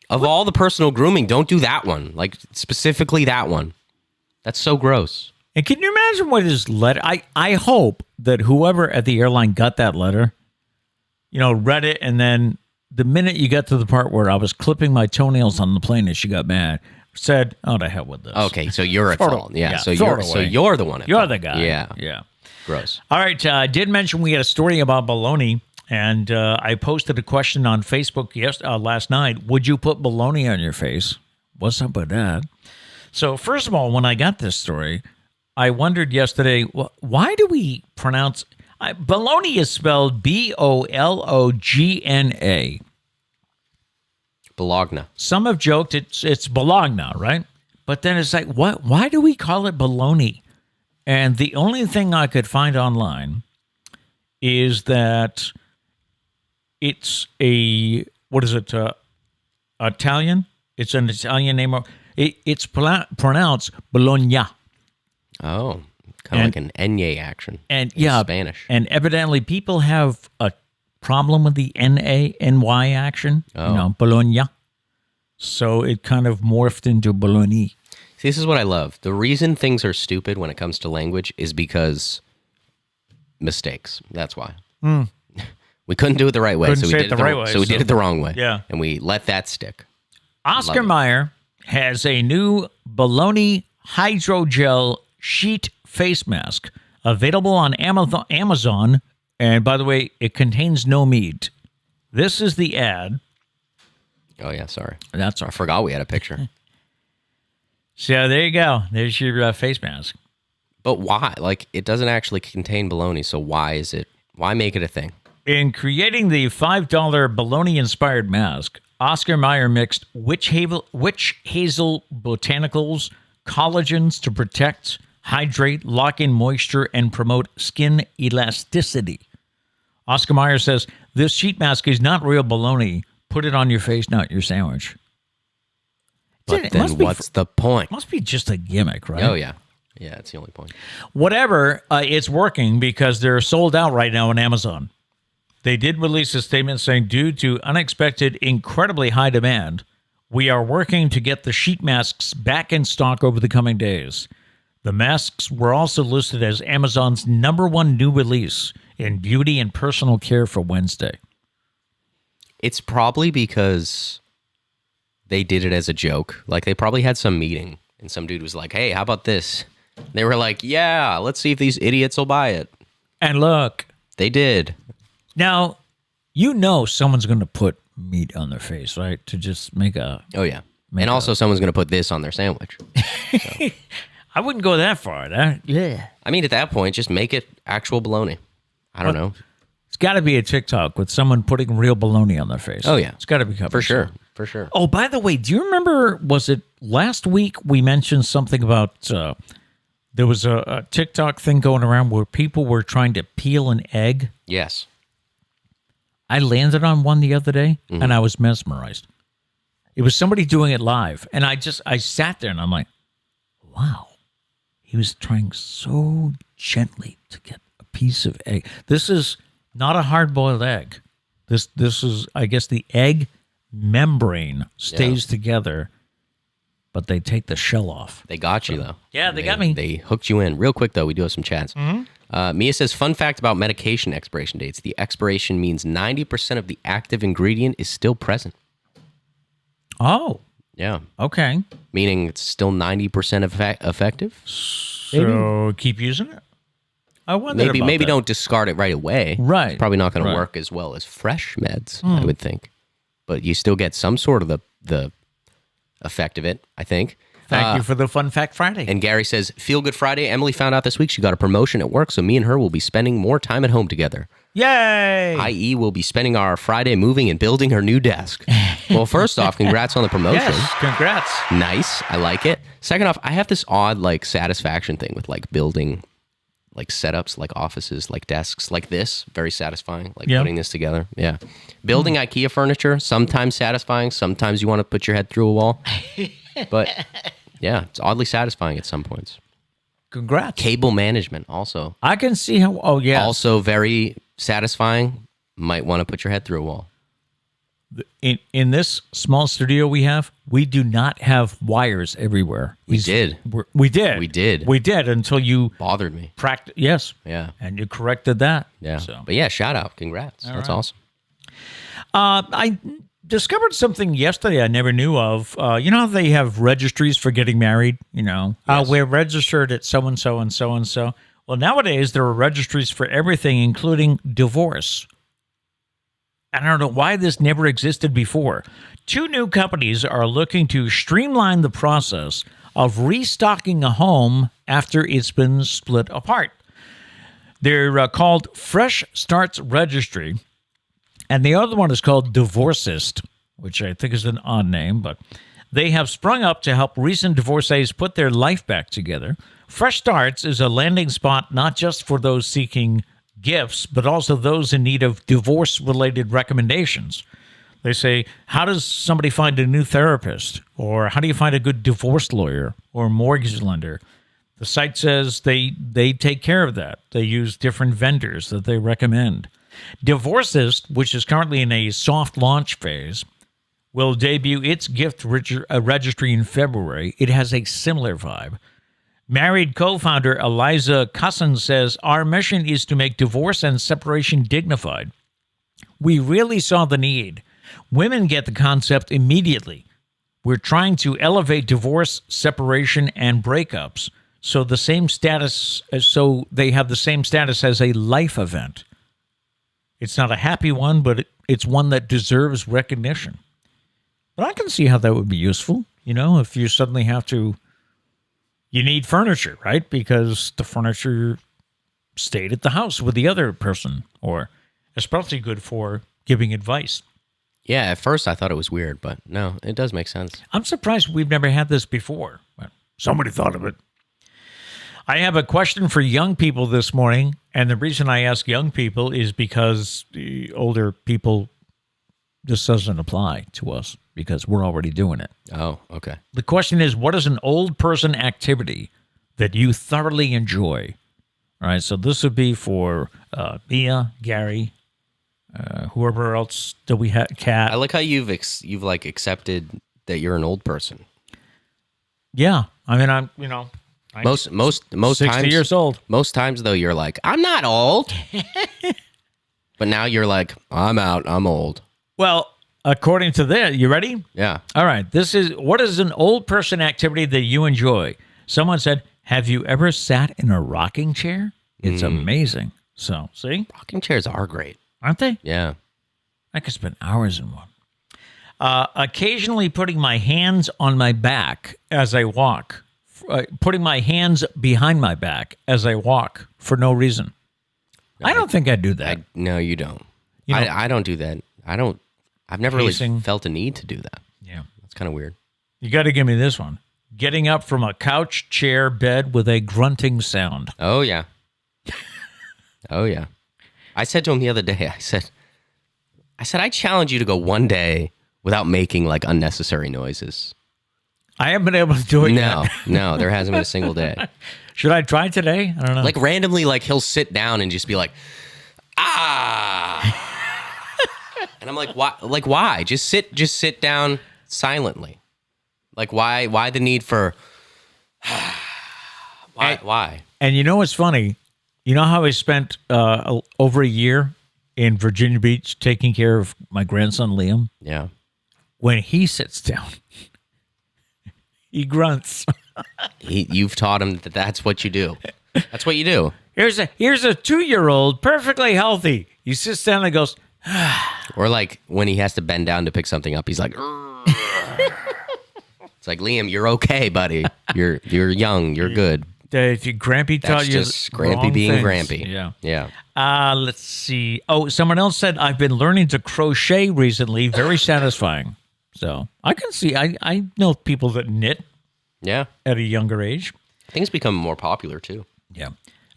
Of all the personal grooming, don't do that one. Like, specifically that one. That's so gross. And can you imagine what his letter... I hope that whoever at the airline got that letter, read it, and then the minute you got to the part where I was clipping my toenails on the plane and she got mad, said, "Oh, to hell with this." Okay, so you're at fault. Yeah, so you're the one at You're fault. the guy. Yeah. Gross. All right, I did mention we had a story about bologna, and I posted a question on Facebook last night. Would you put bologna on your face? What's up with that? So first of all, when I got this story, I wondered yesterday, why do we pronounce... bologna is spelled Bologna. Bologna. Some have joked it's Bologna, right? But then it's like, why do we call it bologna? And the only thing I could find online is that it's Italian? It's an Italian name. It's pronounced Bologna. Oh, kind of like an Enye action. And in Spanish. And evidently people have a problem with the N-A-N-Y action. Oh. Bologna. So it kind of morphed into bologna. See, this is what I love. The reason things are stupid when it comes to language is because mistakes. That's why. We couldn't do it the right way, so we did it the right way. So we did it the wrong way. Yeah. And we let that stick. Oscar Mayer has a new bologna hydrogel sheet face mask available on Amazon. And by the way, it contains no meat. This is the ad. Oh, yeah, sorry. That's I forgot we had a picture. So there you go. There's your face mask. But why? Like, it doesn't actually contain bologna, so why make it a thing? In creating the $5 bologna-inspired mask, Oscar Mayer mixed witch hazel botanicals, collagens to protect, hydrate, lock in moisture, and promote skin elasticity. Oscar Mayer says, this sheet mask is not real bologna. Put it on your face, not your sandwich. But then what's the point? Must be just a gimmick, right? Oh, yeah. Yeah, that's the only point. Whatever, it's working because they're sold out right now on Amazon. They did release a statement saying, due to unexpected, incredibly high demand, we are working to get the sheet masks back in stock over the coming days. The masks were also listed as Amazon's #1 new release in beauty and personal care for Wednesday. It's probably because they did it as a joke. Like, they probably had some meeting, and some dude was like, hey, how about this? They were like, yeah, let's see if these idiots will buy it. And look. They did. Now, you know someone's going to put meat on their face, right? To just make a... Oh, yeah. And also someone's going to put this on their sandwich. So. I wouldn't go that far. Yeah. I mean, at that point, just make it actual bologna. I don't know. It's got to be a TikTok with someone putting real bologna on their face. Oh, yeah. It's got to be covered. For sure. For sure. Oh, by the way, do you remember, was it last week we mentioned something about... there was a TikTok thing going around where people were trying to peel an egg. Yes. I landed on one the other day, and I was mesmerized. It was somebody doing it live, and I sat there, and I'm like, wow. He was trying so gently to get a piece of egg. This is not a hard-boiled egg. This is, I guess, the egg membrane stays together, but they take the shell off. They got you, though. Yeah, they got me. They hooked you in. Real quick, though, we do have some chats. Mia says, fun fact about medication expiration dates. The expiration means 90% of the active ingredient is still present. Oh. Yeah. Okay. Meaning it's still 90% effective? So keep using it? I wonder Maybe that. don't discard it right away. Right. It's probably not going Right. to work as well as fresh meds, I would think. But you still get some sort of the effect of it, I think. Thank you for the Fun Fact Friday. And Gary says, Feel Good Friday. Emily found out this week she got a promotion at work, so me and her will be spending more time at home together. Yay! I.e., we'll be spending our Friday moving and building her new desk. Well, first off, congrats on the promotion. Yes, congrats. Nice. I like it. Second off, I have this odd, like, satisfaction thing with, like, building, like, setups, like, offices, like, desks, like this. Very satisfying, like, putting this together. Yeah. Building IKEA furniture, sometimes satisfying. Sometimes you want to put your head through a wall. But, yeah, it's oddly satisfying at some points. Congrats. Cable management, also. I can see how, oh, yeah. Also very satisfying. Might want to put your head through a wall. In this small studio we have, we do not have wires everywhere. We did until you bothered me. Yes. Yeah. And you corrected that. Yeah. So. But yeah, shout out. Congrats. That's awesome. I discovered something yesterday I never knew of. You know how they have registries for getting married? You know, Yes. we're registered at so-and-so and so-and-so. Well, nowadays there are registries for everything, including divorce. I don't know why this never existed before. 2 new companies are looking to streamline the process of restocking a home after it's been split apart. They're called Fresh Starts Registry, and the other one is called Divorcist, which I think is an odd name, but they have sprung up to help recent divorcees put their life back together. Fresh Starts is a landing spot not just for those seeking gifts, but also those in need of divorce-related recommendations. They say, how does somebody find a new therapist? Or how do you find a good divorce lawyer or mortgage lender? The site says they take care of that. They use different vendors that they recommend. Divorcist, which is currently in a soft launch phase, will debut its gift registry in February. It has a similar vibe. Married co-founder Eliza Cusson says, our mission is to make divorce and separation dignified. We really saw the need. Women get the concept immediately. We're trying to elevate divorce, separation, and breakups so they have the same status as a life event. It's not a happy one, but it's one that deserves recognition. But I can see how that would be useful. You know, if you suddenly have to... You need furniture, right? Because the furniture stayed at the house with the other person, or especially good for giving advice. Yeah, at first I thought it was weird, but no, it does make sense. I'm surprised we've never had this before. But somebody thought of it. I have a question for young people this morning, and the reason I ask young people is because the older people, this doesn't apply to us because we're already doing it. Oh, okay. The question is, what is an old person activity that you thoroughly enjoy. All right, so this would be for Mia, Gary, whoever else that we had, Kat. I like how you've like accepted that you're an old person. Yeah, I mean, I'm Most 60 times years old. Most times though, you're like, I'm not old. But now you're like, I'm out. I'm old. Well, according to this, you ready? Yeah. All right. What is an old person activity that you enjoy? Someone said, have you ever sat in a rocking chair? It's amazing. So, see? Rocking chairs are great. Aren't they? Yeah. I could spend hours in one. Occasionally putting my hands on my back as I walk. Putting my hands behind my back as I walk for no reason. I don't think I'd do that. No, you don't. You know, I don't do that. I've never pacing. really felt a need to do that. Yeah. That's kind of weird. You got to give me this one. Getting up from a couch, chair, bed with a grunting sound. Oh, yeah. Oh, yeah. I said to him the other day, I said, I challenge you to go one day without making like unnecessary noises. I haven't been able to do it yet. No, there hasn't been a single day. Should I try today? I don't know. Like randomly, like he'll sit down and just be like, ah. And I'm like, why? Like, why? Just sit down silently. Like, why the need for, why? And you know what's funny? You know how I spent over a year in Virginia Beach taking care of my grandson, Liam? Yeah. When he sits down, he grunts. You've taught him that that's what you do. That's what you do. Here's a 2-year-old, perfectly healthy. He sits down and goes, or like when he has to bend down to pick something up, he's like, it's like, Liam, you're okay, buddy. You're young. You're good. If you Grampy taught you just Grampy being things. Grampy. Yeah. Let's see. Oh, someone else said, I've been learning to crochet recently. Very satisfying. So I can see, I know people that knit. Yeah. At a younger age. Things become more popular too. Yeah.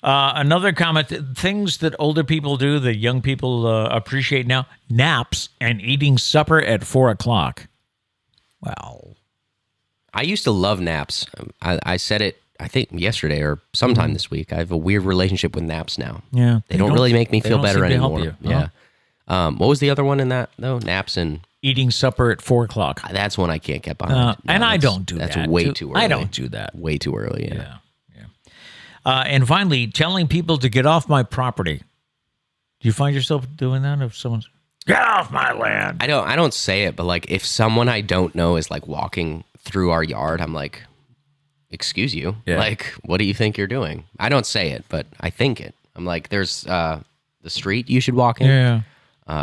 Another comment, things that older people do that young people appreciate now, naps and eating supper at 4 o'clock. Well, I used to love naps. I said it, I think yesterday or sometime this week. I have a weird relationship with naps now. Yeah. They don't really make me feel better seem to help anymore. you. Yeah. What was the other one in that though? Naps and eating supper at 4 o'clock. That's one I can't get behind. And I don't do that. That's way too early. I don't do that. Way too early. Yeah. And finally, telling people to get off my property. Do you find yourself doing that if someone's get off my land? I don't say it, but like if someone I don't know is like walking through our yard, I'm like, excuse you. Yeah. Like, what do you think you're doing? I don't say it, but I think it. I'm like, there's the street you should walk in. Yeah.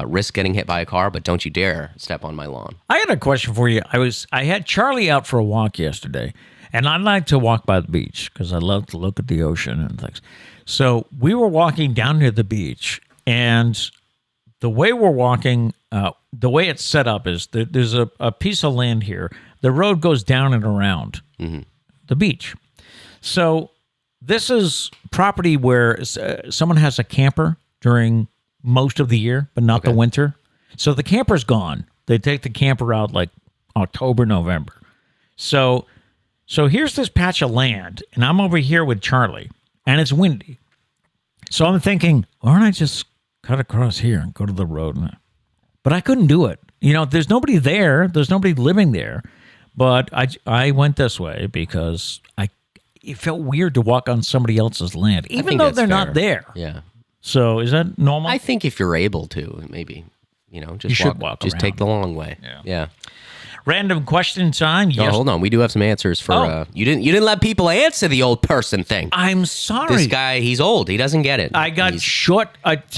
Risk getting hit by a car, but don't you dare step on my lawn. I had a question for you. I had Charlie out for a walk yesterday, and I like to walk by the beach because I love to look at the ocean and things. So we were walking down near the beach, and the way we're walking, the way it's set up is there's a piece of land here. The road goes down and around the beach. So this is property where someone has a camper during most of the year, but not the winter. So the camper's gone. They take the camper out like October, November. So here's this patch of land, and I'm over here with Charlie, and it's windy. So I'm thinking, why don't I just cut across here and go to the road? But I couldn't do it. You know, there's nobody there. There's nobody living there. But I went this way because it felt weird to walk on somebody else's land, even though they're not there. Yeah. So is that normal? I think if you're able to, maybe, just you should walk just around. take the long way. Yeah. Random question time. Yes. Hold on. We do have some answers for you didn't let people answer the old person thing. I'm sorry. This guy, he's old. He doesn't get it. I got short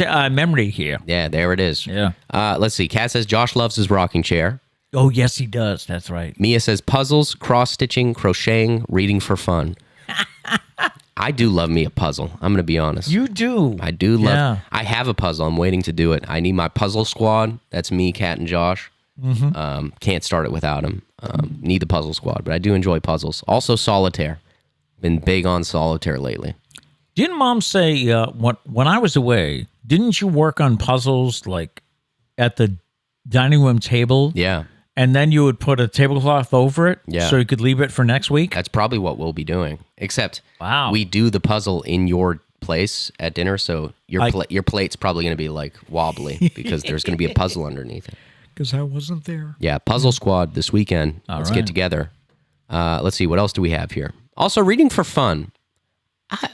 memory here. Yeah, there it is. Yeah. Let's see. Kat says Josh loves his rocking chair. Oh, yes, he does. That's right. Mia says puzzles, cross-stitching, crocheting, reading for fun. I do love me a puzzle. I'm going to be honest. You do. I do love. Yeah. I have a puzzle. I'm waiting to do it. I need my puzzle squad. That's me, Kat, and Josh. Can't start it without him. Need the puzzle squad, but I do enjoy puzzles. Also, solitaire. Been big on solitaire lately. Didn't Mom say when I was away? Didn't you work on puzzles like at the dining room table? Yeah. and then you would put a tablecloth over it Yeah. so you could leave it for next week? That's probably what we'll be doing. Except Wow. we do the puzzle in your place at dinner, so your plate's probably going to be like wobbly because there's going to be a puzzle underneath it. Because I wasn't there. Yeah, Puzzle Squad this weekend. Let's right. get together. Let's see, what else do we have here? Also, reading for fun.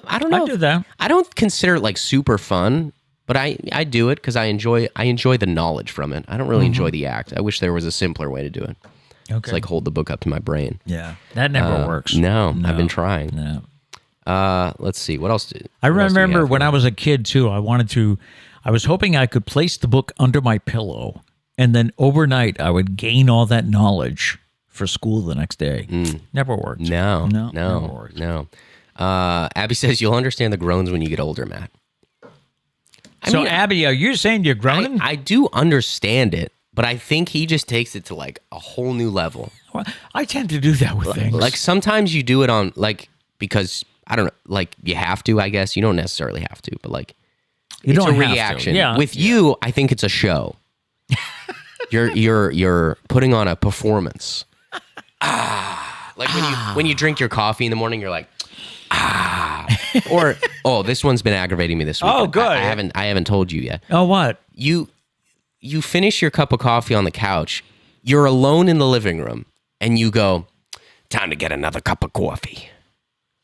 I don't know. I do that. I don't consider it like super fun, but I do it because I enjoy the knowledge from it. I don't really enjoy the act. I wish there was a simpler way to do it. Okay. It's like hold the book up to my brain. Yeah. That never works. No, I've been trying. No. Let's see. What else? I remember when I was a kid, too, I was hoping I could place the book under my pillow, and then overnight I would gain all that knowledge for school the next day. Never worked. No. never worked. No. Abby says you'll understand the groans when you get older, Matt. So, Abby, are you saying you're groaning? I do understand it, but I think he just takes it to like a whole new level. Well, I tend to do that with things. Like sometimes you do it on like because I don't know, like you have to. I guess you don't necessarily have to, but like it's don't a have to. reaction. Yeah. With you, I think it's a show. You're putting on a performance. Like when you drink your coffee in the morning, you're like, or this one's been aggravating me this week. Oh, good. I haven't told you yet. Oh, what? You finish your cup of coffee on the couch. You're alone in the living room, and you go, "Time to get another cup of coffee."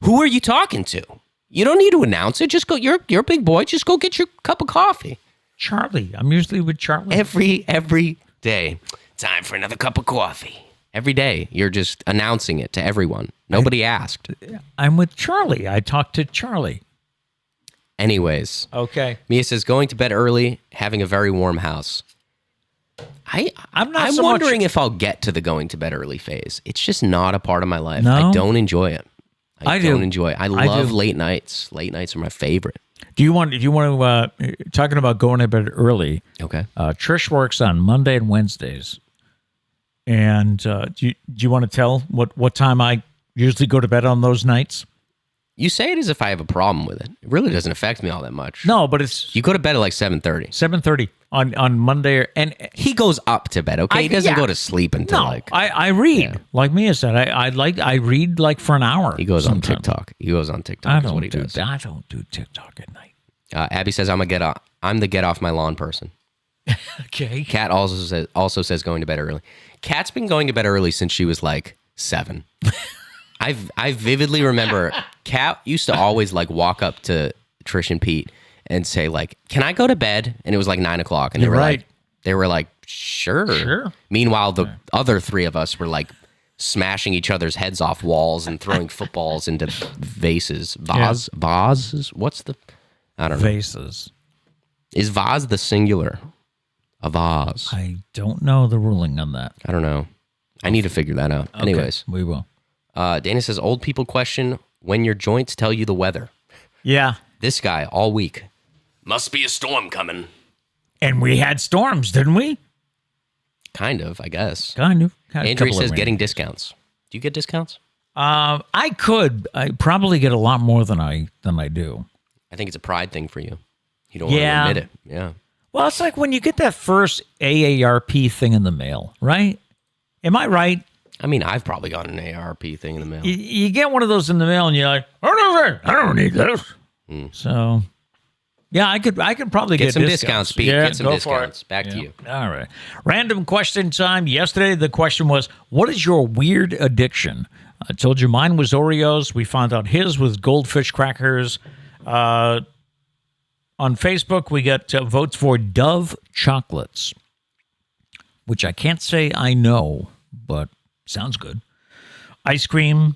Who are you talking to? You don't need to announce it. Just go. You're a big boy. Just go get your cup of coffee. Charlie. I'm usually with Charlie. Every day. Time for another cup of coffee. Every day, you're just announcing it to everyone. Nobody asked. I'm with Charlie. I talked to Charlie. Anyways. Okay. Mia says, going to bed early, having a very warm house. I'm so wondering if I'll get to the going to bed early phase. It's just not a part of my life. No? I don't enjoy it. I do. don't enjoy it. I love do. late nights. Late nights are my favorite. Do you want to talking about going to bed early? Okay. Trish works on Monday and Wednesdays. And do you want to tell what time I usually go to bed on those nights? You say it as if I have a problem with it. It really doesn't affect me all that much. No, but it's You go to bed at like 7:30. 7:30 on Monday, and He goes up to bed, okay? He doesn't go to sleep until I read like Mia said. I read like for an hour. He goes sometimes. on TikTok. He goes on TikTok. I is don't what he do does. I don't do TikTok at night. Abby says I'm the get off my lawn person. Okay. Kat also says going to bed early. Kat's been going to bed early since she was like 7. I vividly remember Kat used to always like walk up to Trish and Pete and say like, "Can I go to bed?" And it was like 9:00, and they were like, "Sure." Meanwhile, the other 3 of us were like smashing each other's heads off walls and throwing footballs into vases. Vases? What's the? I don't know. Vases. Is vase the singular? A vase. I don't know the ruling on that. I don't know. I need to figure that out. Okay, Anyways, we will. Dana says old people question when your joints tell you the weather. Yeah. This guy all week. Must be a storm coming. And we had storms, didn't we? Kind of, I guess. Kind of. Had a Andrea couple of says rain. getting discounts. Do you get discounts? I probably get a lot more than I do. I think it's a pride thing for you. You don't want to admit it. Yeah. Well, it's like when you get that first AARP thing in the mail, right? Am I right? I mean, I've probably gotten an ARP thing in the mail. You get one of those in the mail, and you're like, I don't need this. So, yeah, I could probably Get some discounts, Pete. Yeah, Get some go for discounts. it. Back to you. All right. Random question time. Yesterday, the question was, what is your weird addiction? I told you mine was Oreos. We found out his was goldfish crackers. On Facebook, we got votes for Dove chocolates, which I can't say I know, but sounds good. Ice cream.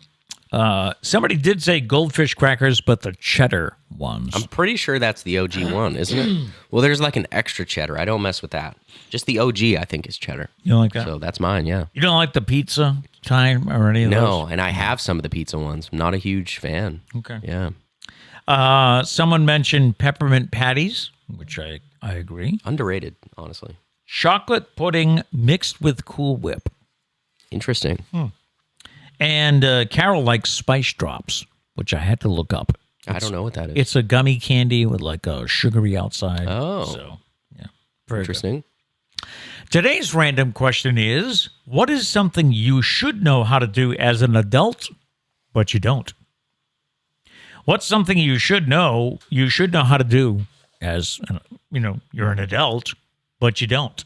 Somebody did say goldfish crackers, but the cheddar ones. I'm pretty sure that's the OG one, isn't it? Well, there's like an extra cheddar. I don't mess with that. Just the OG, I think, is cheddar. You don't like that? So that's mine, yeah. You don't like the pizza time or any of those? No, and I have some of the pizza ones. I'm not a huge fan. Okay. Yeah. Someone mentioned peppermint patties, which I agree. Underrated, honestly. Chocolate pudding mixed with Cool Whip. Interesting. And Carol likes Spice Drops, which I had to look up. I don't know what that is. It's a gummy candy with like a sugary outside. Oh. So, yeah. Very Interesting. good. Today's random question is, what is something you should know how to do as an adult, but you don't? What's something you should know how to do as, you're an adult, but you don't?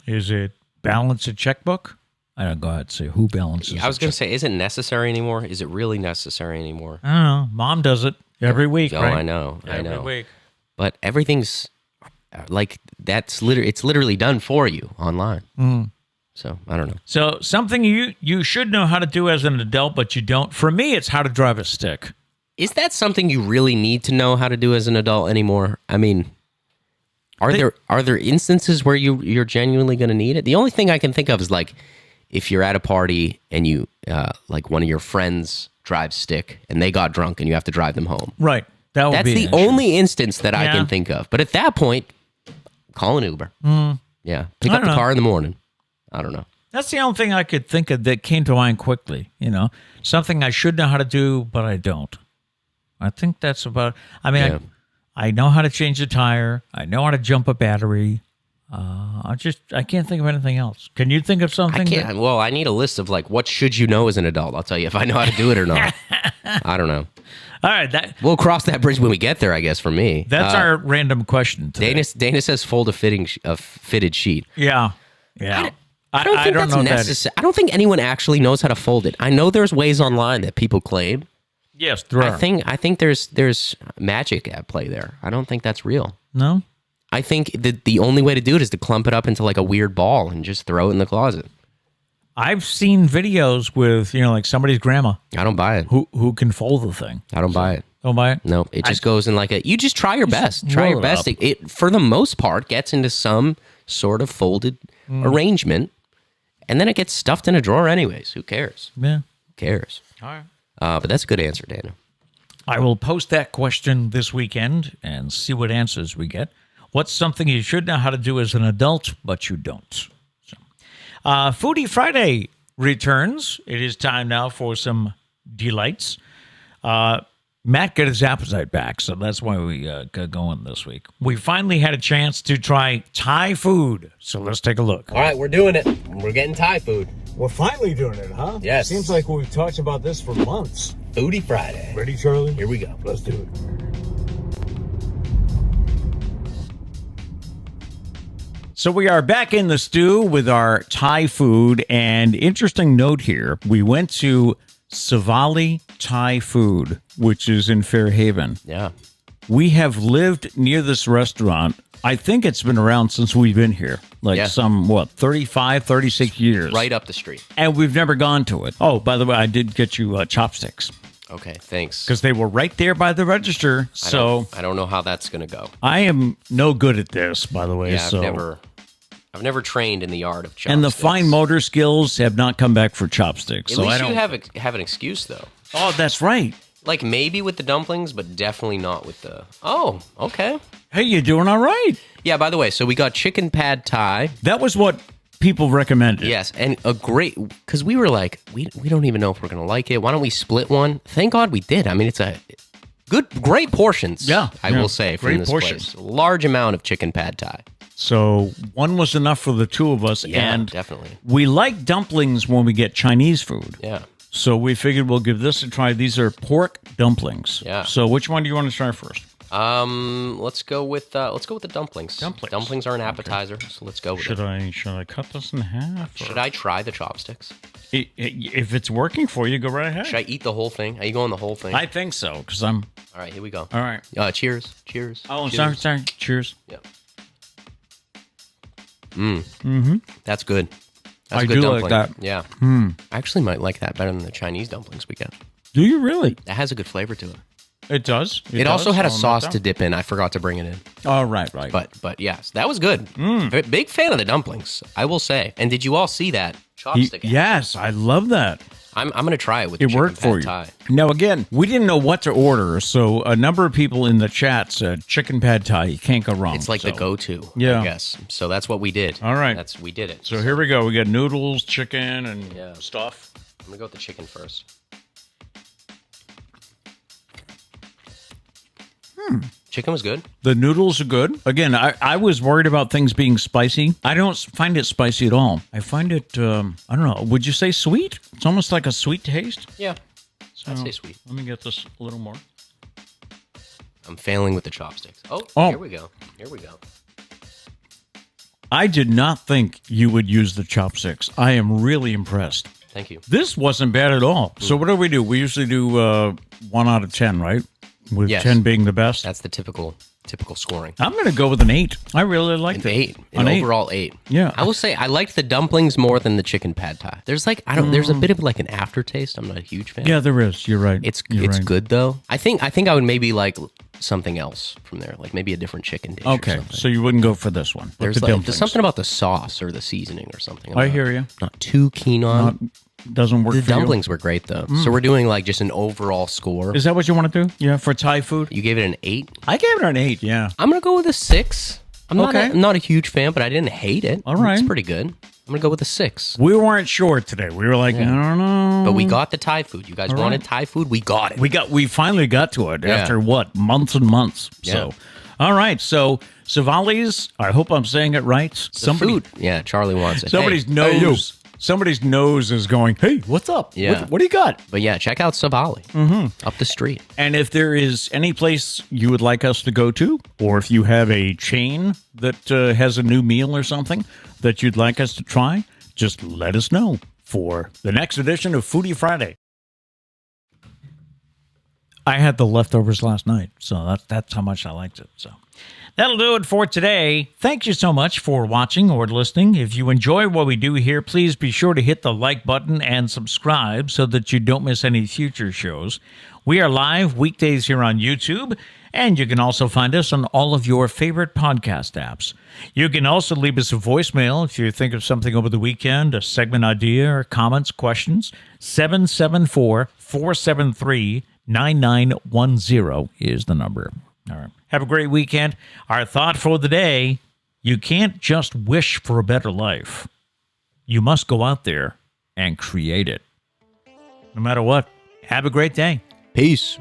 Is it balance a checkbook? I don't go ahead and say who balances. I was going to say, is it necessary anymore? Is it really necessary anymore? I don't know. Mom does it every week, Oh, right? I know. Every week. But everything's like it's literally done for you online. So I don't know. So something you should know how to do as an adult, but you don't. For me, it's how to drive a stick. Is that something you really need to know how to do as an adult anymore? I mean, are there instances where you're genuinely going to need it? The only thing I can think of is like if you're at a party and you like one of your friends drives stick and they got drunk and you have to drive them home. Right. That's the only instance that I can think of. But at that point, call an Uber. Yeah. Pick up the car in the morning. I don't know. That's the only thing I could think of that came to mind quickly. Something I should know how to do, but I don't. I think that's about. I mean, I know how to change a tire. I know how to jump a battery. I can't think of anything else. Can you think of something? I can't. Well, I need a list of like what should you know as an adult. I'll tell you if I know how to do it or not. I don't know. All right, we'll cross that bridge when we get there. I guess for me, that's our random question today. Dana says fold a fitted sheet. Yeah. I don't think that's necessary. I don't think anyone actually knows how to fold it. I know there's ways online that people claim. Yes, there are. I think there's magic at play there. I don't think that's real. No? I think that the only way to do it is to clump it up into like a weird ball and just throw it in the closet. I've seen videos with, like somebody's grandma. I don't buy it. Who can fold the thing. I don't buy it. Don't buy it? No, it just goes in like you just try your best. Try your best. It, for the most part, gets into some sort of folded arrangement, and then it gets stuffed in a drawer anyways. Who cares? Yeah. Who cares? All right. But that's a good answer, Dana. I will post that question this weekend and see what answers we get. What's something you should know how to do as an adult, but you don't? So, Foodie Friday returns. It is time now for some delights. Matt got his appetite back, so that's why we got going this week. We finally had a chance to try Thai food, so let's take a look. All right, we're doing it. We're getting Thai food. We're finally doing it, huh? Yes. Seems like we've talked about this for months. Foodie Friday. Ready, Charlie? Here we go. Let's do it. So we are back in the stew with our Thai food, and interesting note here, we went to Savali Thai Food, which is in Fairhaven. Yeah. We have lived near this restaurant. I think it's been around since we've been here. 35, 36 years. Right up the street. And we've never gone to it. Oh, by the way, I did get you chopsticks. Okay, thanks. Because they were right there by the register. I don't know how that's going to go. I am no good at this, by the way. Yeah, I've never trained in the art of chopsticks. And the fine motor skills have not come back for chopsticks. At least you have an excuse, though. Oh, that's right. Like maybe with the dumplings, but definitely not with the... Oh, okay. Hey, you're doing all right. Yeah, by the way, so we got chicken pad Thai. That was what people recommended. Yes, and a great... Because we were like, we don't even know if we're going to like it. Why don't we split one? Thank God we did. I mean, it's a great portions, I will say, from great this portions. place. Large amount of chicken pad Thai. So one was enough for the two of us. Yeah, and definitely. We like dumplings when we get Chinese food. Yeah. So we figured we'll give this a try. These are pork dumplings. Yeah. So which one do you want to try first? Let's go with the dumplings. Dumplings are an appetizer, so let's go with it. Should I cut this in half? Should I try the chopsticks? If it's working for you, go right ahead. Should I eat the whole thing? Are you going the whole thing? I think so, because I'm... All right, here we go. All right. Cheers. Oh, cheers. sorry. Cheers. Yep. Mm-hmm. That's good. That's I a good do dumpling. like that. Yeah. I actually might like that better than the Chinese dumplings we get. Do you really? That has a good flavor to it. It does. It also had a sauce to dip in. I forgot to bring it in. Oh, right. But yes, that was good. Big fan of the dumplings, I will say. And did you all see that chopstick? Yes, I love that. I'm going to try it with it worked for you. Thai. Now, again, we didn't know what to order, so a number of people in the chat said chicken pad Thai. You can't go wrong. It's like the go-to, yeah. I guess. So that's what we did. All right. We did it. So here we go. We got noodles, chicken, and stuff. I'm going to go with the chicken first. Chicken was good. The noodles are good. Again, I was worried about things being spicy. I don't find it spicy at all. I find it, I don't know, would you say sweet? It's almost like a sweet taste. Yeah, So, I'd say sweet. Let me get this a little more. I'm failing with the chopsticks. Oh, here we go. Here we go. I did not think you would use the chopsticks. I am really impressed. Thank you. This wasn't bad at all. So what do? We usually do 1 out of 10, right? With Yes. 10 being the best. That's the typical scoring. I'm going to go with an 8. I really liked An it. 8. An An 8. overall 8. Yeah. I will say I liked the dumplings more than the chicken pad thai. There's like there's a bit of like an aftertaste. I'm not a huge fan. Yeah, there is. You're right. You're right. Good though. I think I would maybe like something else from there, like maybe a different chicken dish. Okay, or something. so you wouldn't go for this one. There's the there's something about the sauce or the seasoning or something. I hear you. Not too keen on. Doesn't work The for you. dumplings were great though. So we're doing like just an overall score. Is that what you want to do? Yeah, for Thai food? You gave it an 8. I gave it an 8, yeah. I'm gonna go with a 6. I'm Okay. not a huge fan, but I didn't hate it. All right. It's pretty good. I'm gonna go with a 6. We weren't sure today. We were like, I don't know. But we got the Thai food. You guys wanted Thai food. We got it. We finally got to it after what? Months and months. So, all right. So, Savali's, I hope I'm saying it right. Food. Yeah, Charlie wants it. Somebody's Hey, nose. Somebody's nose is going, hey, what's up? Yeah. What do you got? But yeah, check out Savali up the street. And if there is any place you would like us to go to, or if you have a chain that has a new meal or something that you'd like us to try, just let us know for the next edition of Foodie Friday. I had the leftovers last night, so that's how much I liked it. So that'll do it for today. Thank you so much for watching or listening. If you enjoy what we do here, please be sure to hit the like button and subscribe so that you don't miss any future shows. We are live weekdays here on YouTube, and you can also find us on all of your favorite podcast apps. You can also leave us a voicemail if you think of something over the weekend, a segment idea, or comments, questions. 774-473-9910 is the number. All right. Have a great weekend. Our thought for the day, you can't just wish for a better life. You must go out there and create it. No matter what, have a great day. Peace.